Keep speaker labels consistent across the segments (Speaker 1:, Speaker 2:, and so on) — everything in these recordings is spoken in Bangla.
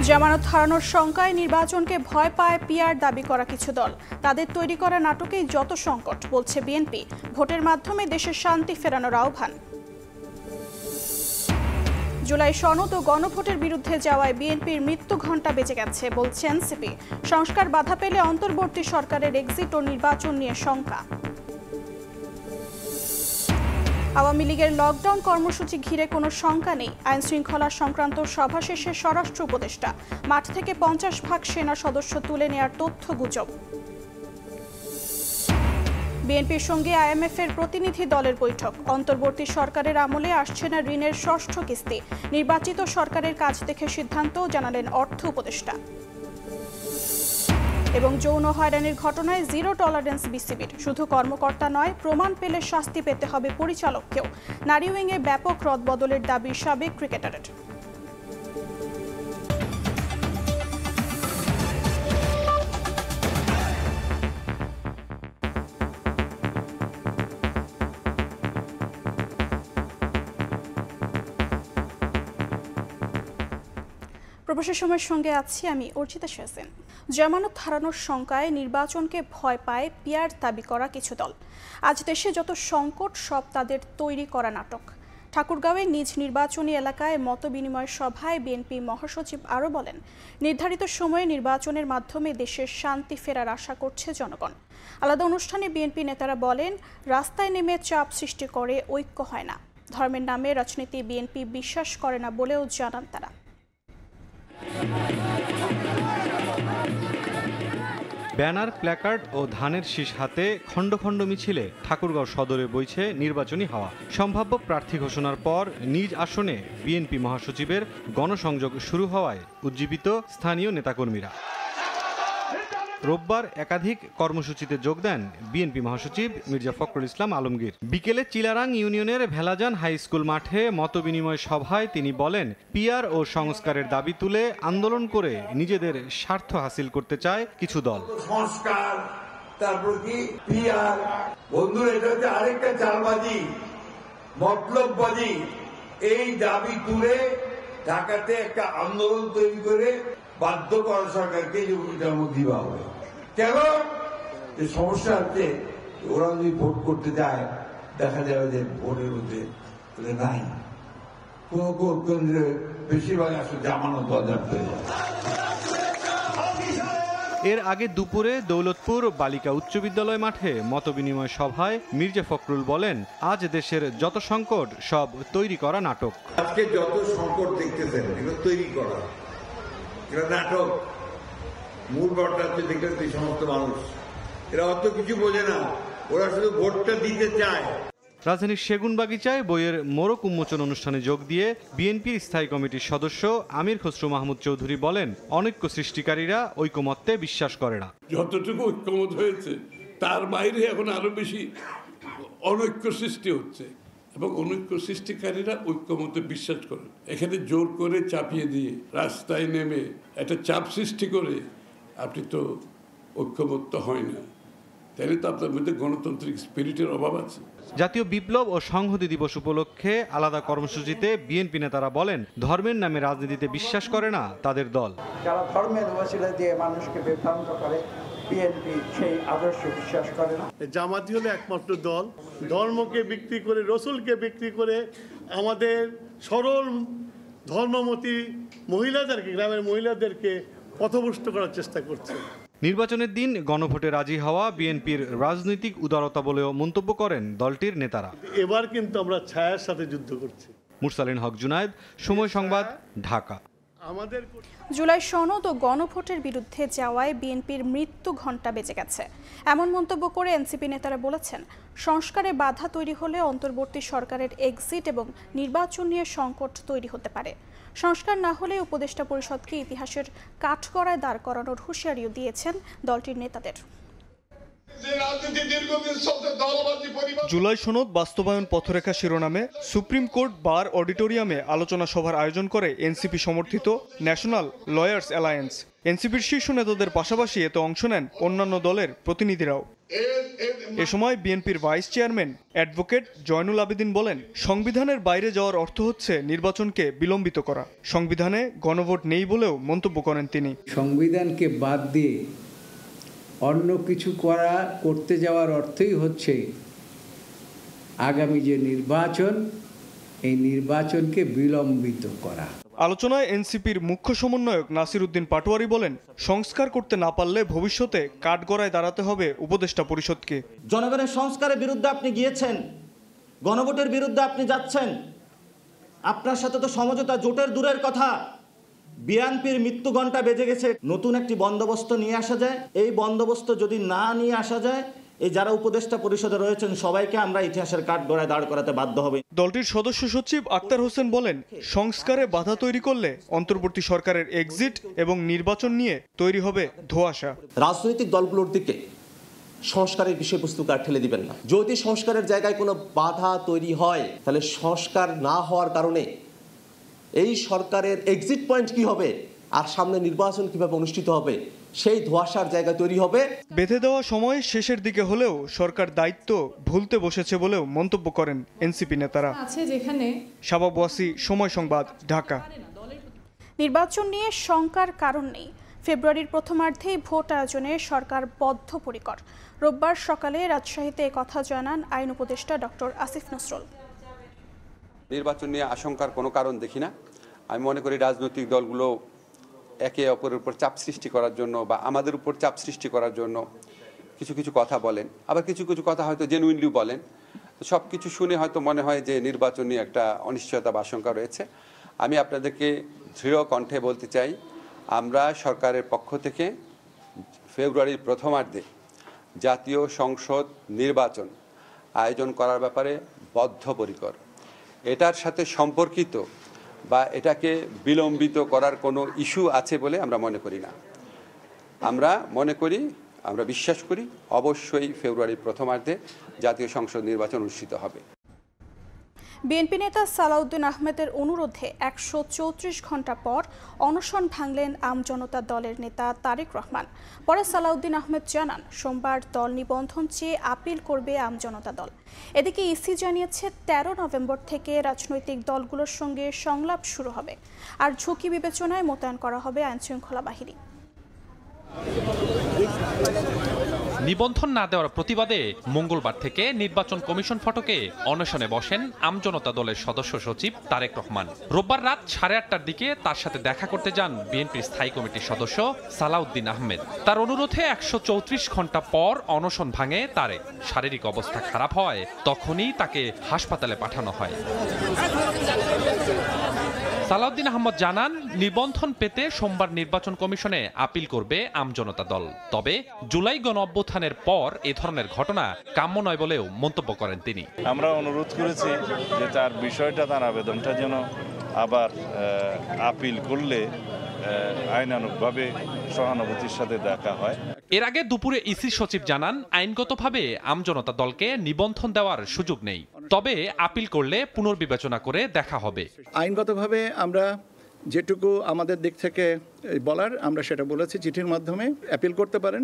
Speaker 1: জামানত হারানোর শঙ্কায় নির্বাচনকে ভয় পায় পিআর দাবি করা কিছু দল। তাদের তৈরি করা নাটকেই যত সংকট, বলছে বিএনপি। ভোটের মাধ্যমে দেশের শান্তি ফেরানোর আহ্বান। জুলাই সনদ ও গণভোটের বিরুদ্ধে যাওয়ায় বিএনপির মৃত্যু ঘণ্টা বেজে গেছে, বলছে এনসিপি। সংস্কার বাধা পেলে অন্তর্বর্তী সরকারের এক্সিট ও নির্বাচন নিয়ে শঙ্কা। আওয়ামী লীগের লকডাউন কর্মসূচি ঘিরে কোনো শঙ্কা নেই। আইন শৃঙ্খলা সংক্রান্ত সভা শেষে স্বরাষ্ট্র উপদেষ্টা। মাঠ থেকে 50% সেনা সদস্য তুলে নেয়ার তথ্য গুজব। বিএনপির সঙ্গে আইএমএফ-এর প্রতিনিধি দলের বৈঠক। অন্তর্বর্তী সরকারের আমলে আসছে না ঋণের ষষ্ঠ কিস্তি। নির্বাচিত সরকারের কাজ দেখে সিদ্ধান্ত, জানালেন অর্থ উপদেষ্টা। এবং যৌন হয়রানির ঘটনায় জিরো টলারেন্স বিসিবির। শুধু কর্মকর্তা নয়, প্রমাণ পেলে শাস্তি পেতে হবে পরিচালককেও। নারী উইংয়ে ব্যাপক রদবদলের দাবি সাবেক ক্রিকেটারের। প্রবাসী সময়ের সঙ্গে আছি আমি অর্চিতা শেসেন। জামানত হারানোর শঙ্কায় নির্বাচনকে ভয় পায় পিআর দাবি করা কিছু দল। আজ দেশে যত সংকট, সব তাদের তৈরি করা নাটক। ঠাকুরগাঁওয়ে নিজ নির্বাচনী এলাকায় মতবিনিময় সভায় বিএনপি মহাসচিব আরও বলেন, নির্ধারিত সময়ে নির্বাচনের মাধ্যমে দেশের শান্তি ফেরার আশা করছে জনগণ। আলাদা অনুষ্ঠানে বিএনপি নেতারা বলেন, রাস্তায় নেমে চাপ সৃষ্টি করে ঐক্য হয় না। ধর্মের নামে রাজনীতি বিএনপি বিশ্বাস করে না বলেও জানান তারা।
Speaker 2: ব্যানার, প্ল্যাকার্ড ও ধানের শীষ হাতে খণ্ড খণ্ড মিছিলে ঠাকুরগাঁও সদরে বইছে নির্বাচনী হাওয়া। সম্ভাব্য প্রার্থী ঘোষণার পর নিজ আসনে বিএনপি মহাসচিবের গণসংযোগ শুরু হওয়ায় উজ্জীবিত স্থানীয় নেতাকর্মীরা। রোববার একাধিক কর্মসূচিতে যোগ দেন বিএনপি মহাসচিব মির্জা ফখরুল ইসলাম আলমগীর। বিকেলে চিলারাং ইউনিয়নের ভেলাজান হাই স্কুল মাঠে মতবিনিময় সভায় তিনি বলেন, পিআর ও সংস্কারের দাবি তুলে আন্দোলন করে নিজেদের স্বার্থ হাসিল করতে চায় কিছু দল।
Speaker 3: সংস্কার, তারপর কি পিআর, বন্ধুরা, এটা হচ্ছে আরেকটা চালবাজি, মতলববাজি। এই দাবি তুলে ঢাকাতে একটা আন্দোলন তৈরি করে বাধ্য করা সরকারকে যে ওইটার মধ্যে দিবা হবে। কেন? যে সমস্যা হচ্ছে, ওরা যদি ভোট করতে যায়, দেখা যাবে যে ভোটের মধ্যে নাই, কোনো কেন্দ্রে বেশিরভাগ আসলে জামানত বাজেয়াপ্ত হয়ে যায়।
Speaker 2: এর আগে দুপুরে দৌলতপুর বালিকা উচ্চ বিদ্যালয় মাঠে মতবিনিময় সভায় মির্জা ফখরুল বলেন, আজ দেশের যত সংকট সব তৈরি করা নাটক।
Speaker 3: আজকে যত সংকট দেখতেছেন এগুলো তৈরি করা, এরা নাটক। মূল ব্যাপারটা হচ্ছে, দেখলেন এই সমস্ত মানুষ, এরা অত কিছু বোঝে না, ওরা শুধু ভোটটা দিতে চায়।
Speaker 2: রাজধানীর সেগুনবাগিচায় বইয়ের মোড়ক উন্মোচন অনুষ্ঠানে যোগ দিয়ে বিএনপির স্থায়ী কমিটির সদস্য আমির খসরু মাহমুদ চৌধুরী বলেন, অনৈক্য সৃষ্টিকারীরা ঐকমত্যে বিশ্বাস করে না।
Speaker 4: যতটুকু ঐক্যমত হয়েছে তার বাইরে এখন আরো বেশি অনৈক্য সৃষ্টি হচ্ছে, এবং অনৈক্য সৃষ্টিকারীরা ঐক্যমতে বিশ্বাস করেন। এখানে জোর করে চাপিয়ে দিয়ে রাস্তায় নেমে একটা চাপ সৃষ্টি করে আপনি তো ঐক্যমত্য হয় না, তাহলে তো আপনার মধ্যে গণতান্ত্রিক স্পিরিটের অভাব আছে।
Speaker 2: জাতীয় বিপ্লব ও সংহতি দিবস উপলক্ষে আলাদা কর্মসূচিতে বিএনপি নেতারা বলেন, ধর্মের নামে রাজনীতিতে বিশ্বাস করে না তাদের দল।
Speaker 5: যারা ধর্মের ওসিলা দিয়ে মানুষকে বিভ্রান্ত করে, বিএনপি সেই আদর্শ বিশ্বাস করে না।
Speaker 6: জামাতি হলো একমাত্র দল ধর্মকে বিক্রি করে, রসুলকে বিক্রি করে আমাদের সরল ধর্মমতী মহিলাদেরকে, গ্রামের মহিলাদেরকে পথভ্রষ্ট করার চেষ্টা করছে।
Speaker 2: নির্বাচনের দিন গণভোটে রাজি হওয়া বিএনপির রাজনৈতিক উদারতা বলেও মন্তব্য করেন দলটির নেতারা।
Speaker 6: এবার কিন্তু আমরা ছায়ার সাথে যুদ্ধ করছি।
Speaker 2: মুরসালিন হক জুনায়েদ, সময় সংবাদ, ঢাকা।
Speaker 1: জুলাই সনদ ও গণভোটের বিরুদ্ধে যাওয়ায় বিএনপির মৃত্যু ঘণ্টা বেজে গেছে, এমন মন্তব্য করে এনসিপি নেতারা বলেছেন, সংস্কারে বাধা তৈরি হলে অন্তর্বর্তী সরকারের এক্সিট এবং নির্বাচন নিয়ে সংকট তৈরি হতে পারে। সংস্কার না হলে উপদেষ্টা পরিষদকে ইতিহাসের কাঠগড়ায় দাঁড় করানোর হুঁশিয়ারিও দিয়েছেন দলটির নেতাদের।
Speaker 7: জুলাই সনদ বাস্তবায়ন পথরেখা শিরোনামে সুপ্রিম কোর্ট বার অডিটোরিয়ামে আলোচনা সভার আয়োজন করে এনসিপি সমর্থিত ন্যাশনাল লয়ার্স অ্যালায়েন্স। এনসিপির শীর্ষ নেতাদের পাশাপাশি এতে অংশ নেন অন্যান্য দলের প্রতিনিধিরাও। এ সময় বিএনপির vice chairman advocate Zainul Abedin বলেন, সংবিধানের বাইরে যাওয়ার অর্থ হচ্ছে নির্বাচনকে বিলম্বিত করা। সংবিধানে গণভোট নেই বলেও মন্তব্য করেন তিনি।
Speaker 8: সংবিধানকে বাদ দিয়ে অন্য কিছু করতে যাওয়ার অর্থই হচ্ছে আগামী যে নির্বাচন, এই নির্বাচনকে বিলম্বিত করা।
Speaker 7: আলোচনায় এনসিপির মুখ্য সমন্বয়ক নাসির উদ্দিন পাটোয়ারি বলেন, সংস্কার করতে না পারলে ভবিষ্যতে কাঠগড়ায় দাঁড়াতে হবে উপদেষ্টা পরিষদকে।
Speaker 9: জনগণের সংস্কারের বিরুদ্ধে আপনি গিয়েছেন, গণভোটের বিরুদ্ধে আপনি যাচ্ছেন, আপনার সাথে তো সমঝোতা জোটের দূরের কথা। বিএনপির মৃত্যু ঘণ্টা বেজে গেছে, নতুন একটি বন্দোবস্ত নিয়ে আসা যায়। এই বন্দোবস্ত যদি না নিয়ে আসা যায়, এই যারা উপদেষ্টা পরিষদে রয়েছেন সবাইকে আমরা ইতিহাসের কাঠগড়ায় দাঁড় করাতে বাধ্য হবে।
Speaker 7: দলটির সদস্য সচিব আক্তার হোসেন বলেন, সংস্কারে বাধা তৈরি করলে অন্তর্বর্তী সরকারের এক্সিট এবং নির্বাচন নিয়ে তৈরি হবে ধোঁয়াশা।
Speaker 10: রাজনৈতিক দলগুলোর দিকে সংস্কারের বিষয়বস্তুকে আর ঠেলে দিবেন না। যদি সংস্কারের জায়গায় কোনো বাধা তৈরি হয়, তাহলে সংস্কার না হওয়ার কারণে এই সরকারের এক্সিট পয়েন্ট কি হবে আর সামনে নির্বাচন কিভাবে অনুষ্ঠিত হবে, সেই ধোঁয়াশার জায়গা তৈরি হবে।
Speaker 7: বেঁধে দেওয়া সময় শেষের দিকে হলেও সরকার দায়িত্ব ভুলতে বসেছে বলেও মন্তব্য করেন এনসিপি নেতারা। শাবাব ওয়াসি, সময় সংবাদ, ঢাকা।
Speaker 1: নির্বাচন নিয়ে শঙ্কার কারণ নেই। ফেব্রুয়ারির প্রথমার্ধেই ভোট আয়োজনে সরকার বদ্ধপরিকর। রোববার সকালে রাজশাহীতে কথা জানান আইন উপদেষ্টা ডক্টর আসিফ নজরুল।
Speaker 11: নির্বাচন নিয়ে আশঙ্কার কোনো কারণ দেখি না। আমি মনে করি রাজনৈতিক দলগুলো একে অপরের উপর চাপ সৃষ্টি করার জন্য বা আমাদের উপর চাপ সৃষ্টি করার জন্য কিছু কিছু কথা বলেন, আবার কিছু কিছু কথা হয়তো জেনুইনলি বলেন। তো সব কিছু শুনে হয়তো মনে হয় যে নির্বাচন নিয়ে একটা অনিশ্চয়তা বা আশঙ্কা রয়েছে। আমি আপনাদেরকে দৃঢ় কণ্ঠে বলতে চাই, আমরা সরকারের পক্ষ থেকে ফেব্রুয়ারির প্রথমার্ধে জাতীয় সংসদ নির্বাচন আয়োজন করার ব্যাপারে বদ্ধপরিকর। এটার সাথে সম্পর্কিত বা এটাকে বিলম্বিত করার কোনো ইস্যু আছে বলে আমরা মনে করি না। আমরা বিশ্বাস করি অবশ্যই ফেব্রুয়ারির প্রথমার্ধে জাতীয় সংসদ নির্বাচন অনুষ্ঠিত হবে।
Speaker 1: বিএনপি নেতা সালাউদ্দিন আহমেদের অনুরোধে ১৩৪ ঘণ্টা পর অনশন ভাঙলেন আমজনতা দলের নেতা তারেক রহমান। পরে সালাউদ্দিন আহমেদ জানান, সোমবার দল নিবন্ধন চেয়ে আপিল করবে আমজনতা দল। এদিকে ইসি জানিয়েছে ১৩ নভেম্বর থেকে রাজনৈতিক দলগুলোর সঙ্গে সংলাপ শুরু হবে, আর ঝুঁকি বিবেচনায় মোতায়েন করা হবে আইনশৃঙ্খলা বাহিনী।
Speaker 12: নিবন্ধন না দেওয়ার প্রতিবাদে মঙ্গলবার থেকে নির্বাচন কমিশন ফটকে অনশনে বসেন আমজনতা দলের সদস্য সচিব তারেক রহমান। রোববার রাত 8:30টার দিকে তার সাথে দেখা করতে যান বিএনপির স্থায়ী কমিটির সদস্য সালাউদ্দিন আহমেদ। তার অনুরোধে ১৩৪ ঘণ্টা পর অনশন ভাঙে তারেক। শারীরিক অবস্থা খারাপ হয়, তখনই তাকে হাসপাতালে পাঠানো হয়। সালাউদ্দিন আহমদ জানান, নিবন্ধন পেতে সোমবার নির্বাচন কমিশনে আপিল করবে আমজনতা দল। তবে জুলাই গণঅভ্যুত্থানের পর এ ধরনের ঘটনা কাম্য নয় বলেও মন্তব্য করেন তিনি।
Speaker 13: আমরা অনুরোধ করেছি যে তার বিষয়টা, তার আবেদনটা যেন আবার আপিল করলে আইনানুগভাবে সহানুভূতির সাথে দেখা হয়।
Speaker 12: এর আগে দুপুরে ইসি সচিব জানান, আইনগতভাবে আমজনতা দলকে নিবন্ধন দেওয়ার সুযোগ নেই, তবে আপিল করলে পুনর্বিবেচনা করে দেখা হবে।
Speaker 14: আইনগতভাবে আমরা যেটুকু আমাদের দিক থেকে বলার আমরা সেটা বলেছি, চিঠির মাধ্যমে অ্যাপিল করতে পারেন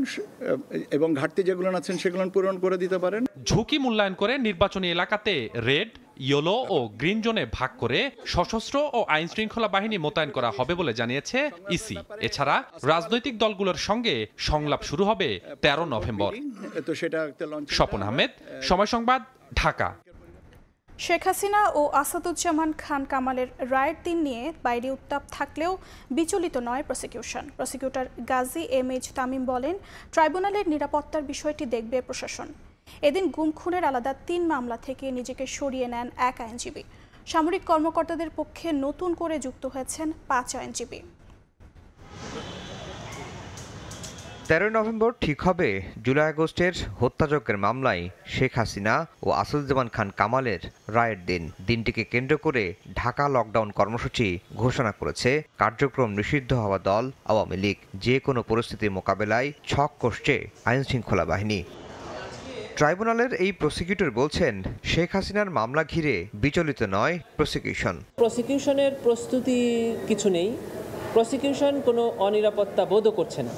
Speaker 14: এবং ঘাটতি যেগুলো আছেন সেগুলো পূরণ করে দিতে পারেন।
Speaker 12: ঝুঁকি মূল্যায়ন করে নির্বাচনী এলাকাতে রেড, ইয়েলো ও গ্রিন জোনে ভাগ করে সশস্ত্র ও আইন শৃঙ্খলা বাহিনী মোতায়েন করা হবে বলে জানিয়েছে ইসি। এছাড়া রাজনৈতিক দলগুলোর সঙ্গে সংলাপ শুরু হবে 13 নভেম্বর। স্বপন আহমেদ, সময় সংবাদ, ঢাকা।
Speaker 1: শেখ হাসিনা ও আসাদুজ্জামান খান কামালের রায়ের দিন নিয়ে বাইরে উত্তাপ থাকলেও বিচলিত নয় prosecution. Prosecutor Gazi MH Tamim বলেন, ট্রাইব্যুনালের নিরাপত্তার বিষয়টি দেখবে প্রশাসন। এদিন গুম খুনের আলাদা 3 মামলা থেকে নিজেকে সরিয়ে নেন 1 আইনজীবী। সামরিক কর্মকর্তাদের পক্ষে নতুন করে যুক্ত হয়েছেন 5 আইনজীবী।
Speaker 15: 13 নভেম্বর ঠিক হবে জুলাই আগস্টের হত্যাযজ্ঞের মামলায় শেখ হাসিনা ও আসাদুজ্জামান খান কামালের রায়ের দিন। দিনটিকে কেন্দ্র করে ঢাকা লকডাউন কর্মসূচি ঘোষণা করেছে কার্যক্রম নিষিদ্ধ হওয়া দল আওয়ামী লীগ। যে কোনো পরিস্থিতির মোকাবেলায় ছক কষছে আইনশৃঙ্খলা বাহিনী। ট্রাইব্যুনালের এই প্রসিকিউটর বলছেন, শেখ হাসিনার মামলা ঘিরে বিচলিত নয় প্রসিকিউশন।
Speaker 16: প্রসিকিউশনের প্রস্তুতি কিছু নেই, প্রসিকিউশন কোনো অনিরাপত্তা বোধও করছে না।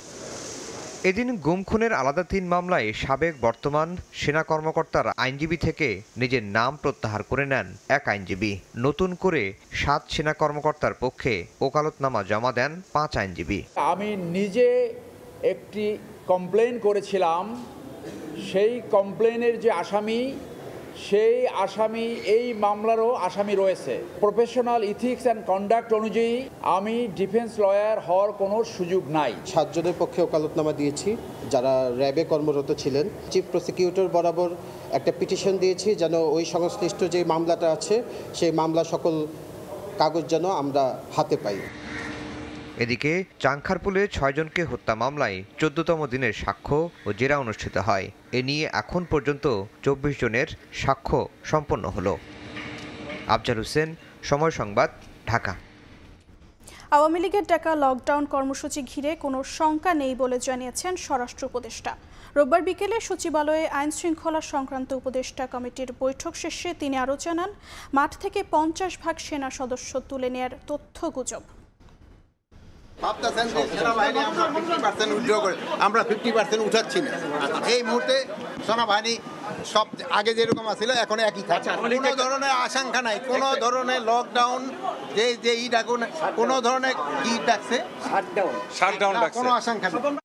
Speaker 15: এদিন গুম খুনের আলাদা ৩ মামলায় সাবেক বর্তমান সেনা কর্মকর্তার আইনজীবী থেকে নিজের নাম প্রত্যাহার করে নেন এক আইনজীবী। নতুন করে ৭ সেনা কর্মকর্তার পক্ষে ওকালতনামা জমা দেন ৫ আইনজীবী।
Speaker 16: আমি নিজে একটি কমপ্লেন করেছিলাম, সেই কমপ্লেনের যে আসামি, সেই আসামি এই মামলারও আসামি রয়েছে। প্রফেশনাল ইথিক্স অ্যান্ড কন্ডাক্ট অনুযায়ী আমি ডিফেন্স লয়ার হওয়ার কোনো সুযোগ নাই।
Speaker 17: ৭ জনের পক্ষে ওকালতনামা দিয়েছি যারা র্যাবে কর্মরত ছিলেন। চিফ প্রসিকিউটর বরাবর একটা পিটিশন দিয়েছি যেন ওই সংশ্লিষ্ট যে মামলাটা আছে সেই মামলা সকল কাগজ যেন আমরা হাতে পাই।
Speaker 15: এদিকে চাংখারপুলে ৬ জনকে হত্যা মামলায় ১৪তম দিনের সাক্ষ্য ও জেরা অনুষ্ঠিত হয়। এ নিয়ে এখন পর্যন্ত ২৪ জনের সাক্ষ্য সম্পন্ন হলো। আফজাল হোসেন, সময় সংবাদ, ঢাকা।
Speaker 1: আওয়ামী লীগের ডাকা লকডাউন কর্মসূচি ঘিরে কোনো শঙ্কা নেই বলে জানিয়েছেন স্বরাষ্ট্র উপদেষ্টা। রোববার বিকেলে সচিবালয়ে আইন শৃঙ্খলা সংক্রান্ত উপদেষ্টা কমিটির বৈঠক শেষে তিনি আরও জানান, মাঠ থেকে ৫০ ভাগ সেনা সদস্য তুলে নেয়ার তথ্য গুজব।
Speaker 18: আমরা 50% উঠাচ্ছি না। এই মুহূর্তে সেনাবাহিনী সব আগে যেরকম ছিল এখন একই থাকছে। কোনো ধরনের আশঙ্কা নাই, কোনো ধরনের লকডাউন যে ই ডাকুন, কোনো ধরনের কি ডাকছে শাটডাউন ডাকছে, কোনো আশঙ্কা নেই।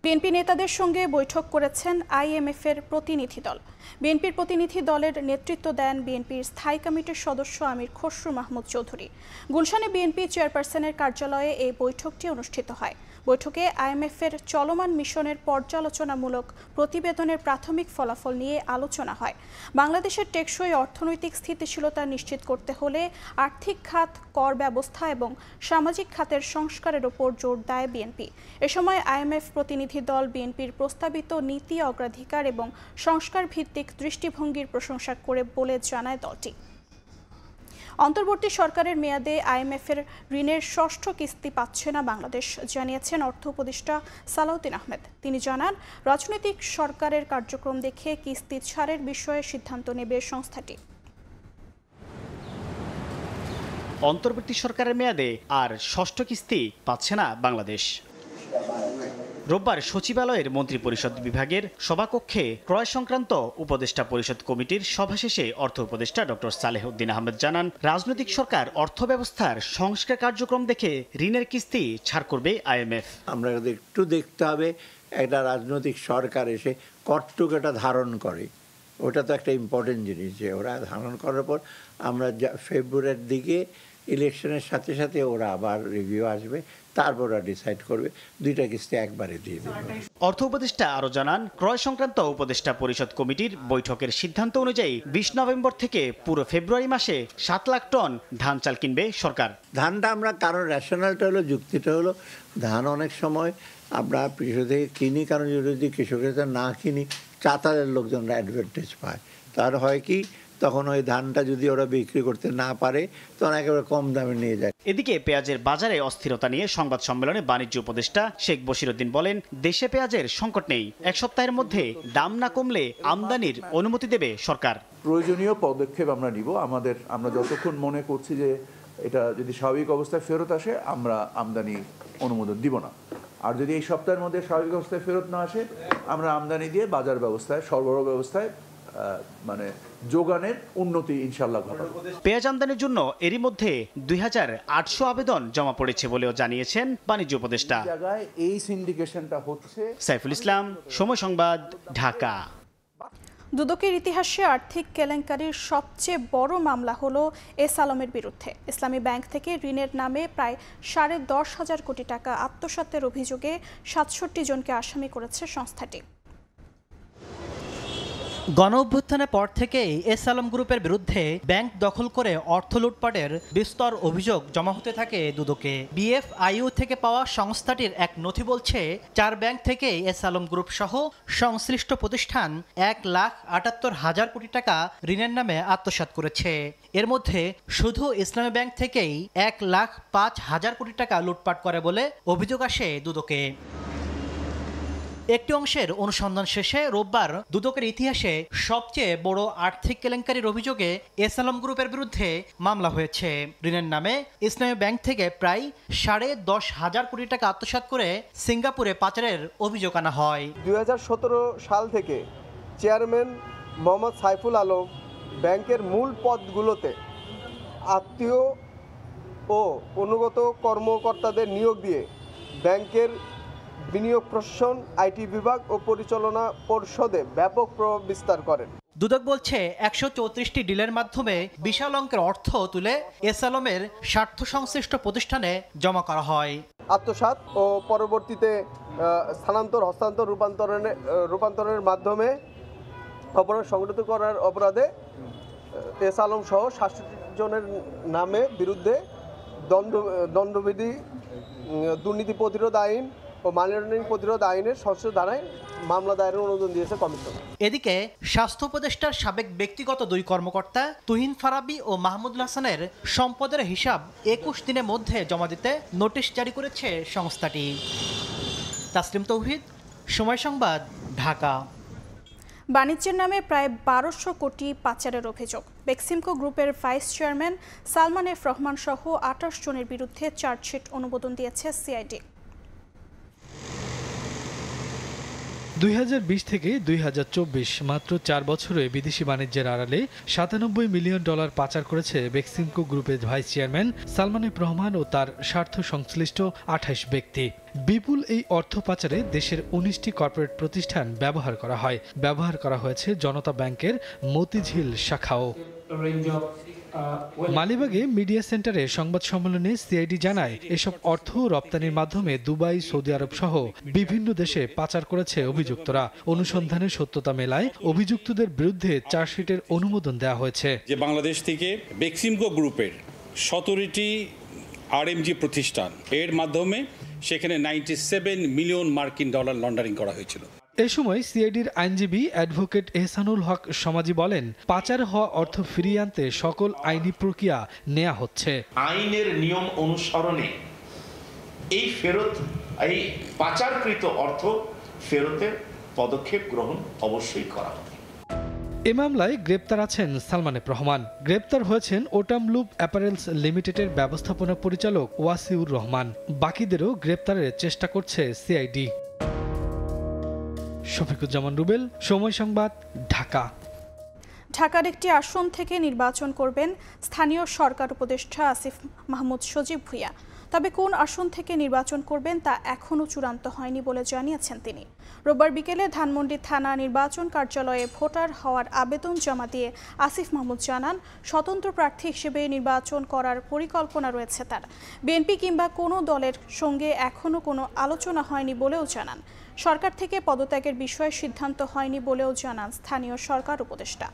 Speaker 1: বিএনপি নেতাদের সঙ্গে বৈঠক করেছেন আইএমএফের প্রতিনিধি দল। বিএনপির প্রতিনিধি দলের নেতৃত্ব দেন বিএনপির স্থায়ী কমিটির সদস্য আমির খসরু মাহমুদ চৌধুরী। গুলশানে বিএনপি চেয়ারপারসনের কার্যালয়ে এই বৈঠকটি অনুষ্ঠিত হয়। বৈঠকে আইএমএফের চলমান মিশনের পর্যালোচনামূলক প্রতিবেদনের প্রাথমিক ফলাফল নিয়ে আলোচনা হয়। বাংলাদেশের টেকসই অর্থনৈতিক স্থিতিশীলতা নিশ্চিত করতে হলে আর্থিক খাত, কর ব্যবস্থা এবং সামাজিক খাতের সংস্কারের ওপর জোর দেয় বিএনপি। এ সময় আইএমএফ প্রতিনিধি দল বিএনপির প্রস্তাবিত নীতি, অগ্রাধিকার এবং সংস্কার ভিত্তিক দৃষ্টিভঙ্গির প্রশংসা করে বলে জানায় দলটি। অন্তর্বর্তী সরকারের মেয়াদে আইএমএফের ঋণের ৬ষ্ঠ কিস্তি পাচ্ছে না বাংলাদেশ, জানিয়েছেন অর্থ উপদেষ্টা সালাউদ্দিন আহমেদ। তিনি জানান, রাজনৈতিক সরকারের কার্যক্রম দেখে কিস্তি ছাড়ের বিষয়ে সিদ্ধান্ত নেবে সংস্থাটি।
Speaker 19: অন্তর্বর্তী সরকারের মেয়াদে আর ৬ষ্ঠ কিস্তি পাচ্ছে না বাংলাদেশ। রোববার সচিবালয়ের মন্ত্রিপরিষদ বিভাগের সভাকক্ষে ক্রয় সংক্রান্ত উপদেষ্টা পরিষদ কমিটির সভা শেষে অর্থ উপদেষ্টা ডক্টর সালেহউদ্দিন আহমেদ জানান, রাজনৈতিক সরকার অর্থব্যবস্থার সংস্কার কার্যক্রম দেখে ঋণের কিস্তি ছাড় করবে আইএমএফ।
Speaker 20: আমরা একটু দেখতে হবে, একটা রাজনৈতিক সরকার এসে কর্তৃকটা ধারণ করে, ওটা তো একটা ইম্পর্টেন্ট জিনিস, যে ওরা ধারণ করার পর আমরা ফেব্রুয়ারির দিকে ইলেকশনের সাথে সাথে ওরা আবার রিভিউ আসবে, তারপর ওরা ডিসাইড করবে, 2টা কিস্তি একবারে দিয়ে দেবে।
Speaker 19: অর্থ উপদেষ্টা আরও জানান, ক্রয় সংক্রান্ত উপদেষ্টা পরিষদ কমিটির বৈঠকের সিদ্ধান্ত অনুযায়ী 20 নভেম্বর থেকে পুরো ফেব্রুয়ারি মাসে 7 লাখ টন ধান চাল কিনবে সরকার।
Speaker 20: ধানটা আমরা, কারণ রেশনালটা হলো, যুক্তিটা হলো, ধান অনেক সময় আমরা কৃষক থেকে কিনি, কারণ যদি কৃষকের না কিনি চাতালের লোকজনরা অ্যাডভান্টেজ পায়। তার হয় কি, তখন ওই ধানটা যদি ওরা বিক্রি করতে না পারে তখন একেবারে কম দামে নিয়ে যায়।
Speaker 19: এদিকে পেঁয়াজের বাজারে অস্থিরতা নিয়ে সংবাদ সম্মেলনে বাণিজ্য উপদেষ্টা শেখ বশিরউদ্দিন বলেন, দেশে পেঁয়াজের সংকট নেই, 1 সপ্তাহের মধ্যে দাম না কমলে আমদানির অনুমতি দেবে সরকার।
Speaker 21: প্রয়োজনীয় পদক্ষেপ আমরা নিব। আমরা যতক্ষণ মনে করছি যে এটা যদি স্বাভাবিক অবস্থায় ফেরত আসে, আমরা আমদানি অনুমোদন দিব না। আর যদি এই সপ্তাহের মধ্যে স্বাভাবিক অবস্থায় ফেরত না আসে, আমরা আমদানি দিয়ে বাজার ব্যবস্থায়, সরবরাহ ব্যবস্থায় মানে যোগানের উন্নতি ইনশাআল্লাহ ঘটাবো।
Speaker 19: পেঁয়াজ আমদানির জন্য এরই মধ্যে 2800 আবেদন জমা পড়েছে বলেও জানিয়েছেন বাণিজ্য উপদেষ্টা।
Speaker 21: জায়গায় এই সিন্ডিকেশনটা হচ্ছে।
Speaker 19: সাইফুল ইসলাম, সময় সংবাদ, ঢাকা।
Speaker 1: দুদকের ইতিহাসে আর্থিক কেলেঙ্কারির সবচেয়ে বড় মামলা হলো এস আলমের বিরুদ্ধে। ইসলামী ব্যাংক থেকে ঋণের নামে প্রায় 10.5 কোটি টাকা আত্মসাতের অভিযোগে 67 জনকে আসামি করেছে সংস্থাটি।
Speaker 22: গণঅভ্যুত্থানের পর থেকেই এস আলম গ্রুপের বিরুদ্ধে ব্যাংক দখল করে অর্থ লুটপাটের বিস্তর অভিযোগ জমা হতে থাকে দুদকে। বিএফআইইউ থেকে পাওয়া সংস্থাটির এক নথি বলছে, 4 ব্যাংক থেকে এস আলম গ্রুপ সহ সংশ্লিষ্ট প্রতিষ্ঠান 1,78,000 কোটি টাকা ঋণের নামে আত্মসাৎ করেছে। এর মধ্যে শুধু ইসলামী ব্যাংক থেকেই 1,05,000 কোটি টাকা লুটপাট করে বলে অভিযোগ আসে দুদকে। একটি অংশের অনুসন্ধান শেষে রোববার দুদকের ইতিহাসে সবচেয়ে বড় আর্থিক কেলেঙ্কারির অভিযোগে এস আলম গ্রুপের বিরুদ্ধে মামলা হয়েছে। ঋণের নামে ইসলামী ব্যাংক থেকে প্রায় 10.5 কোটি টাকা আত্মসাৎ করে সিঙ্গাপুরে পাচারের অভিযোগ আনা হয়।
Speaker 3: 2017 সাল থেকে চেয়ারম্যান মোহাম্মদ সাইফুল আলম ব্যাংকের মূল পদগুলোতে আত্মীয় ও অনুগত কর্মকর্তাদের নিয়োগ দিয়ে ব্যাংকের বিনিয়োগ প্রশাসন, আইটি বিভাগ ও পরিচালনা পর্ষদে ব্যাপক প্রভাব বিস্তার করেন।
Speaker 22: দুদক বলছে 134টি ডিলের মাধ্যমে বিশাল অঙ্কের অর্থ তুলে এস আলমের স্বার্থ সংশ্লিষ্ট প্রতিষ্ঠানে জমা করা হয়।
Speaker 3: আত্মসাৎ ও পরবর্তীতে হস্তান্তর রূপান্তরের মাধ্যমে অপরাধ সংগঠিত করার অপরাধে এস আলম সহ 67 জনের নামে বিরুদ্ধে দণ্ডবিধি, দুর্নীতি প্রতিরোধ আইন ও মানি লন্ডারিং প্রতিরোধ আইনের সংশোধন ধারায় মামলা দায়েরের অনুমোদন দিয়েছে কমিশন।
Speaker 22: এদিকে স্বাস্থ্য উপদেষ্টার সাবেক ব্যক্তিগত 2 কর্মকর্তা তুহিন ফারাবি ও মাহমুদুল হাসানের সম্পদের হিসাব 21 দিনের মধ্যে জমা দিতে নোটিশ জারি করেছে সংস্থাটি। তাসলিম তৌহিদ, সময় সংবাদ, ঢাকা।
Speaker 1: বাণিজ্যের নামে প্রায় 1200 কোটি পাচারের অভিযোগ। বেক্সিমকো গ্রুপের vice chairman Salman F Rahman সহ 28 জনের বিরুদ্ধে চার্জশিট অনুমোদন দিয়েছে সিআইডি।
Speaker 4: 2020 থেকে 2024 মাত্র 4 বছরে বিদেশি বাণিজ্যের আড়ালে $97 মিলিয়ন পাচার করেছে বেক্সিমকো গ্রুপের vice chairman Salman F Rahman ও তার স্বার্থ সংশ্লিষ্ট 28 ব্যক্তি। বিপুল এই অর্থ পাচারে দেশের 19টি কর্পোরেট প্রতিষ্ঠান ব্যবহার করা হয়েছে জনতা ব্যাংকের মতিঝিল শাখাও। মালিবাগে মিডিয়া সেন্টারে সংবাদ সম্মেলনে সিআইডি জানায়, এসব অর্থ রপ্তানির মাধ্যমে দুবাই, সৌদি আরব সহ বিভিন্ন দেশে পাচার করেছে অভিযুক্তরা। অনুসন্ধানের সত্যতা মেলায় অভিযুক্তদের বিরুদ্ধে চার্জশিটের অনুমোদন দেওয়া হয়েছে।
Speaker 23: যে বাংলাদেশ থেকে বেক্সিমকো গ্রুপের 17টি আরএমজি প্রতিষ্ঠান, এর মাধ্যমে সেখানে $97 মিলিয়ন লন্ডারিং করা হয়েছিল।
Speaker 4: এ সময় সিআইডির আইনজীবী অ্যাডভোকেট এহসানুল হক সমাজি বলেন, পাচার হওয়া অর্থ ফিরিয়ে আনতে সকল আইনি প্রক্রিয়া নেওয়া হচ্ছে।
Speaker 24: আইনের নিয়ম অনুসরণে এই পাচারকৃত অর্থ ফেরতের পদক্ষেপ গ্রহণ অবশ্যই করা হবে।
Speaker 4: এ মামলায় গ্রেপ্তার আছেন সালমান এফ রহমান। গ্রেপ্তার হয়েছেন ওটাম লুপ অ্যাপারেলস লিমিটেডের ব্যবস্থাপনা পরিচালক ওয়াসিউর রহমান। বাকিদেরও গ্রেপ্তারের চেষ্টা করছে সিআইডি। শফিকুজ্জামান রুবেল, সময় সংবাদ, ঢাকা।
Speaker 1: ঢাকার একটি আসন থেকে নির্বাচন করবেন স্থানীয় সরকার উপদেষ্টা আসিফ মাহমুদ সজীব ভুঁইয়া। তবে কোন আসন থেকে নির্বাচন করবেন তা এখনও চূড়ান্ত হয়নি বলে জানিয়েছেন তিনি। রোববার বিকেলে ধানমন্ডি থানা নির্বাচন কার্যালয়ে ভোটার হওয়ার আবেদন জমা দিয়ে আসিফ মাহমুদ জানান, স্বতন্ত্র প্রার্থী হিসেবে নির্বাচন করার পরিকল্পনা রয়েছে তার। বিএনপি কিংবা কোনো দলের সঙ্গে এখনও কোনো আলোচনা হয়নি বলেও জানান। সরকার থেকে পদত্যাগের বিষয়ে সিদ্ধান্ত হয়নি বলেও জানান স্থানীয় সরকার উপদেষ্টা।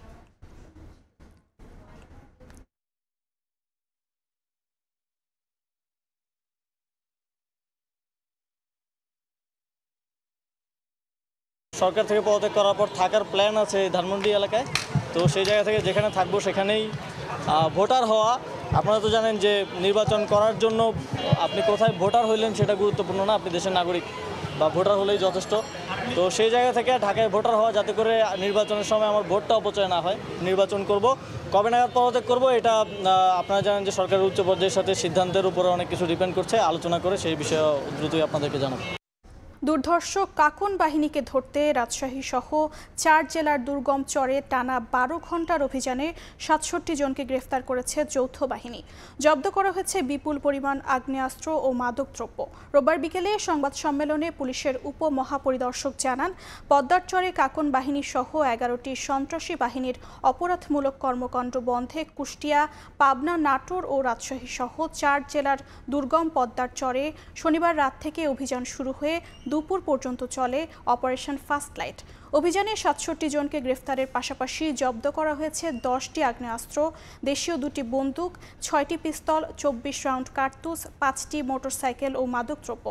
Speaker 25: সরকার থেকে পদত্যাগ করার পর থাকার প্ল্যান আছে ধানমন্ডি এলাকায়। তো সেই জায়গা থেকে যেখানে থাকবো সেখানেই ভোটার হওয়া। আপনারা তো জানেন যে নির্বাচন করার জন্য আপনি কোথায় ভোটার হইলেন সেটা গুরুত্বপূর্ণ না, আপনি দেশের নাগরিক বা ভোটার হলেই যথেষ্ট। তো সেই জায়গা থেকে ঢাকায় ভোটার হওয়া, যাতে করে নির্বাচনের সময় আমার ভোটটা অপচয় না হয়। নির্বাচন করব, কবে নাগাদ পদত্যাগ করব এটা আপনারা জানেন যে সরকারের উচ্চ পর্যায়ের সাথে সিদ্ধান্তের উপরে অনেক কিছু ডিপেন্ড করছে। আলোচনা করে সেই বিষয়ে দ্রুতই আপনাদেরকে জানাবো।
Speaker 1: দুর্ধর্ষ কাকন বাহিনীকে ধরতে রাজশাহী সহ 4 জেলার দুর্গম চরে টানা 12 ঘন্টার অভিযানে 67 জনকে গ্রেফতার করেছে যৌথ বাহিনী। জব্দ করা হয়েছে বিপুল পরিমাণ আগ্নেয়াস্ত্র ও মাদকদ্রব্য। রোববার বিকেলে সংবাদ সম্মেলনে পুলিশের উপমহাপরিদর্শক জানান, পদ্মার চরে কাকন বাহিনী সহ 11টি সন্ত্রাসী বাহিনীর অপরাধমূলক কর্মকাণ্ড বন্ধে কুষ্টিয়া, পাবনা, নাটোর ও রাজশাহী সহ 4 জেলার দুর্গম পদ্মার চরে শনিবার রাত থেকে অভিযান শুরু হয়ে দুপুর পর্যন্ত চলে অপারেশন ফার্স্ট লাইট। অভিযানে 67 জনকে গ্রেফতারের পাশাপাশি জব্দ করা হয়েছে 10টি আগ্নেয়াস্ত্র, দেশীয় 2টি বন্দুক, 6টি পিস্তল, 24 রাউন্ড কার্তুজ, 5টি মোটরসাইকেল ও মাদকদ্রব্য।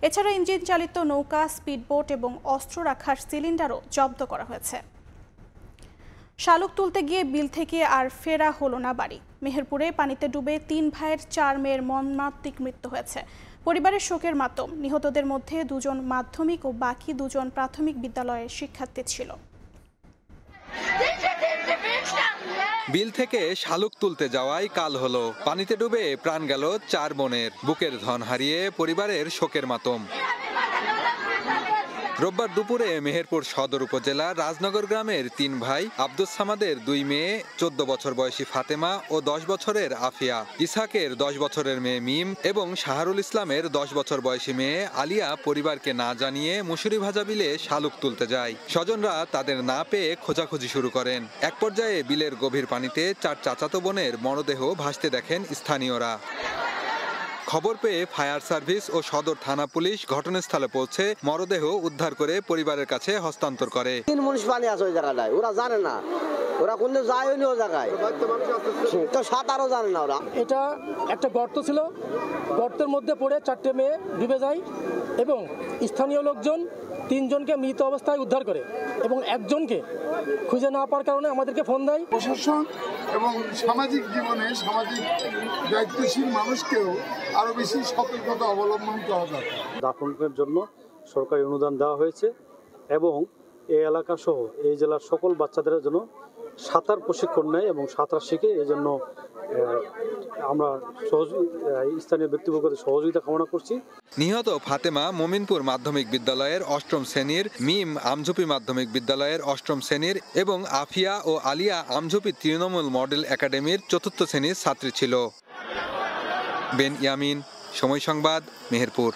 Speaker 1: এছাড়া ইঞ্জিন চালিত নৌকা, স্পিডবোট এবং অস্ত্র রাখার সিলিন্ডারও জব্দ করা হয়েছে। শালুক তুলতে গিয়ে বিল থেকে আর ফেরা হলো না বাড়ি। মেহেরপুরে পানিতে ডুবে 3 ভাইয়ের 4 মেয়ের মর্মান্তিক মৃত্যু হয়েছে। পরিবারের শোকের মাতম। নিহতদের মধ্যে 2 জন মাধ্যমিক ও বাকি 2 জন প্রাথমিক বিদ্যালয়ের শিক্ষার্থী ছিল।
Speaker 2: বিল থেকে শালুক তুলতে যাওয়াই কাল হলো। পানিতে ডুবে প্রাণ গেল 4 বোনের। বুকের ধন হারিয়ে পরিবারের শোকের মাতম। রোববার দুপুরে মেহেরপুর সদর উপজেলার রাজনগর গ্রামের 3 ভাই আব্দুস সামাদের 2 মেয়ে, 14 বছর বয়সী ফাতেমা ও 10 বছরের আফিয়া, ইসহাকের 10 বছরের মেয়ে মিম এবং শাহরুল ইসলামের 10 বছর বয়সী মেয়ে আলিয়া পরিবারকে না জানিয়ে মুসুরি ভাজা বিলে শালুক তুলতে যায়। স্বজনরা তাদের না পেয়ে খোঁজাখুঁজি শুরু করেন। এক পর্যায়ে বিলের গভীর পানিতে 4 চাচাতো বোনের মরদেহ ভাসতে দেখেন স্থানীয়রা। খবর পেয়ে ফায়ার সার্ভিস ও সদর থানা পুলিশ ঘটনাস্থলে পৌঁছে মরদেহ উদ্ধার করে পরিবারের কাছে হস্তান্তর করে।
Speaker 5: 3 মানুষ পানি আছে ওই জায়গাটায়, ওরা জানে না, ওরা কোন যায়নি ওই জায়গায়, তো সাঁতারও জানে না ওরা।
Speaker 6: এটা একটা গর্ত ছিল, গর্তের মধ্যে পড়ে 4টে মেয়ে ডুবে যায় এবং স্থানীয় লোকজন 3 জনকে মৃত অবস্থায় উদ্ধার করে এবং একজনকে খুঁজে না পাওয়ার কারণে আমাদেরকে ফোন দেয়।
Speaker 8: প্রশাসন এবং সামাজিক জীবনে সামাজিক দায়িত্বশীল মানুষকেও আরো বেশি সতর্কতা অবলম্বন করা দরকার।
Speaker 9: দাফনের জন্য সরকারি অনুদান দেওয়া হয়েছে এবং এই এলাকা সহ এই জেলার সকল বাচ্চাদের জন্য সাঁতার প্রশিক্ষণ নেয় এবং সাঁতার শিখে এই জন্য আমরা স্থানীয় ব্যক্তিবর্গদের সহযোগিতা কামনা করছি।
Speaker 2: নিহত ফাতেমা মোমিনপুর মাধ্যমিক বিদ্যালয়ের 8ম শ্রেণীর, মিম আমঝুপি মাধ্যমিক বিদ্যালয়ের 8ম শ্রেণীর এবং আফিয়া ও আলিয়া আমঝুপি তৃণমূল মডেল একাডেমির 4র্থ শ্রেণীর ছাত্রী ছিল। বেন ইয়ামিন, সময় সংবাদ, মেহেরপুর।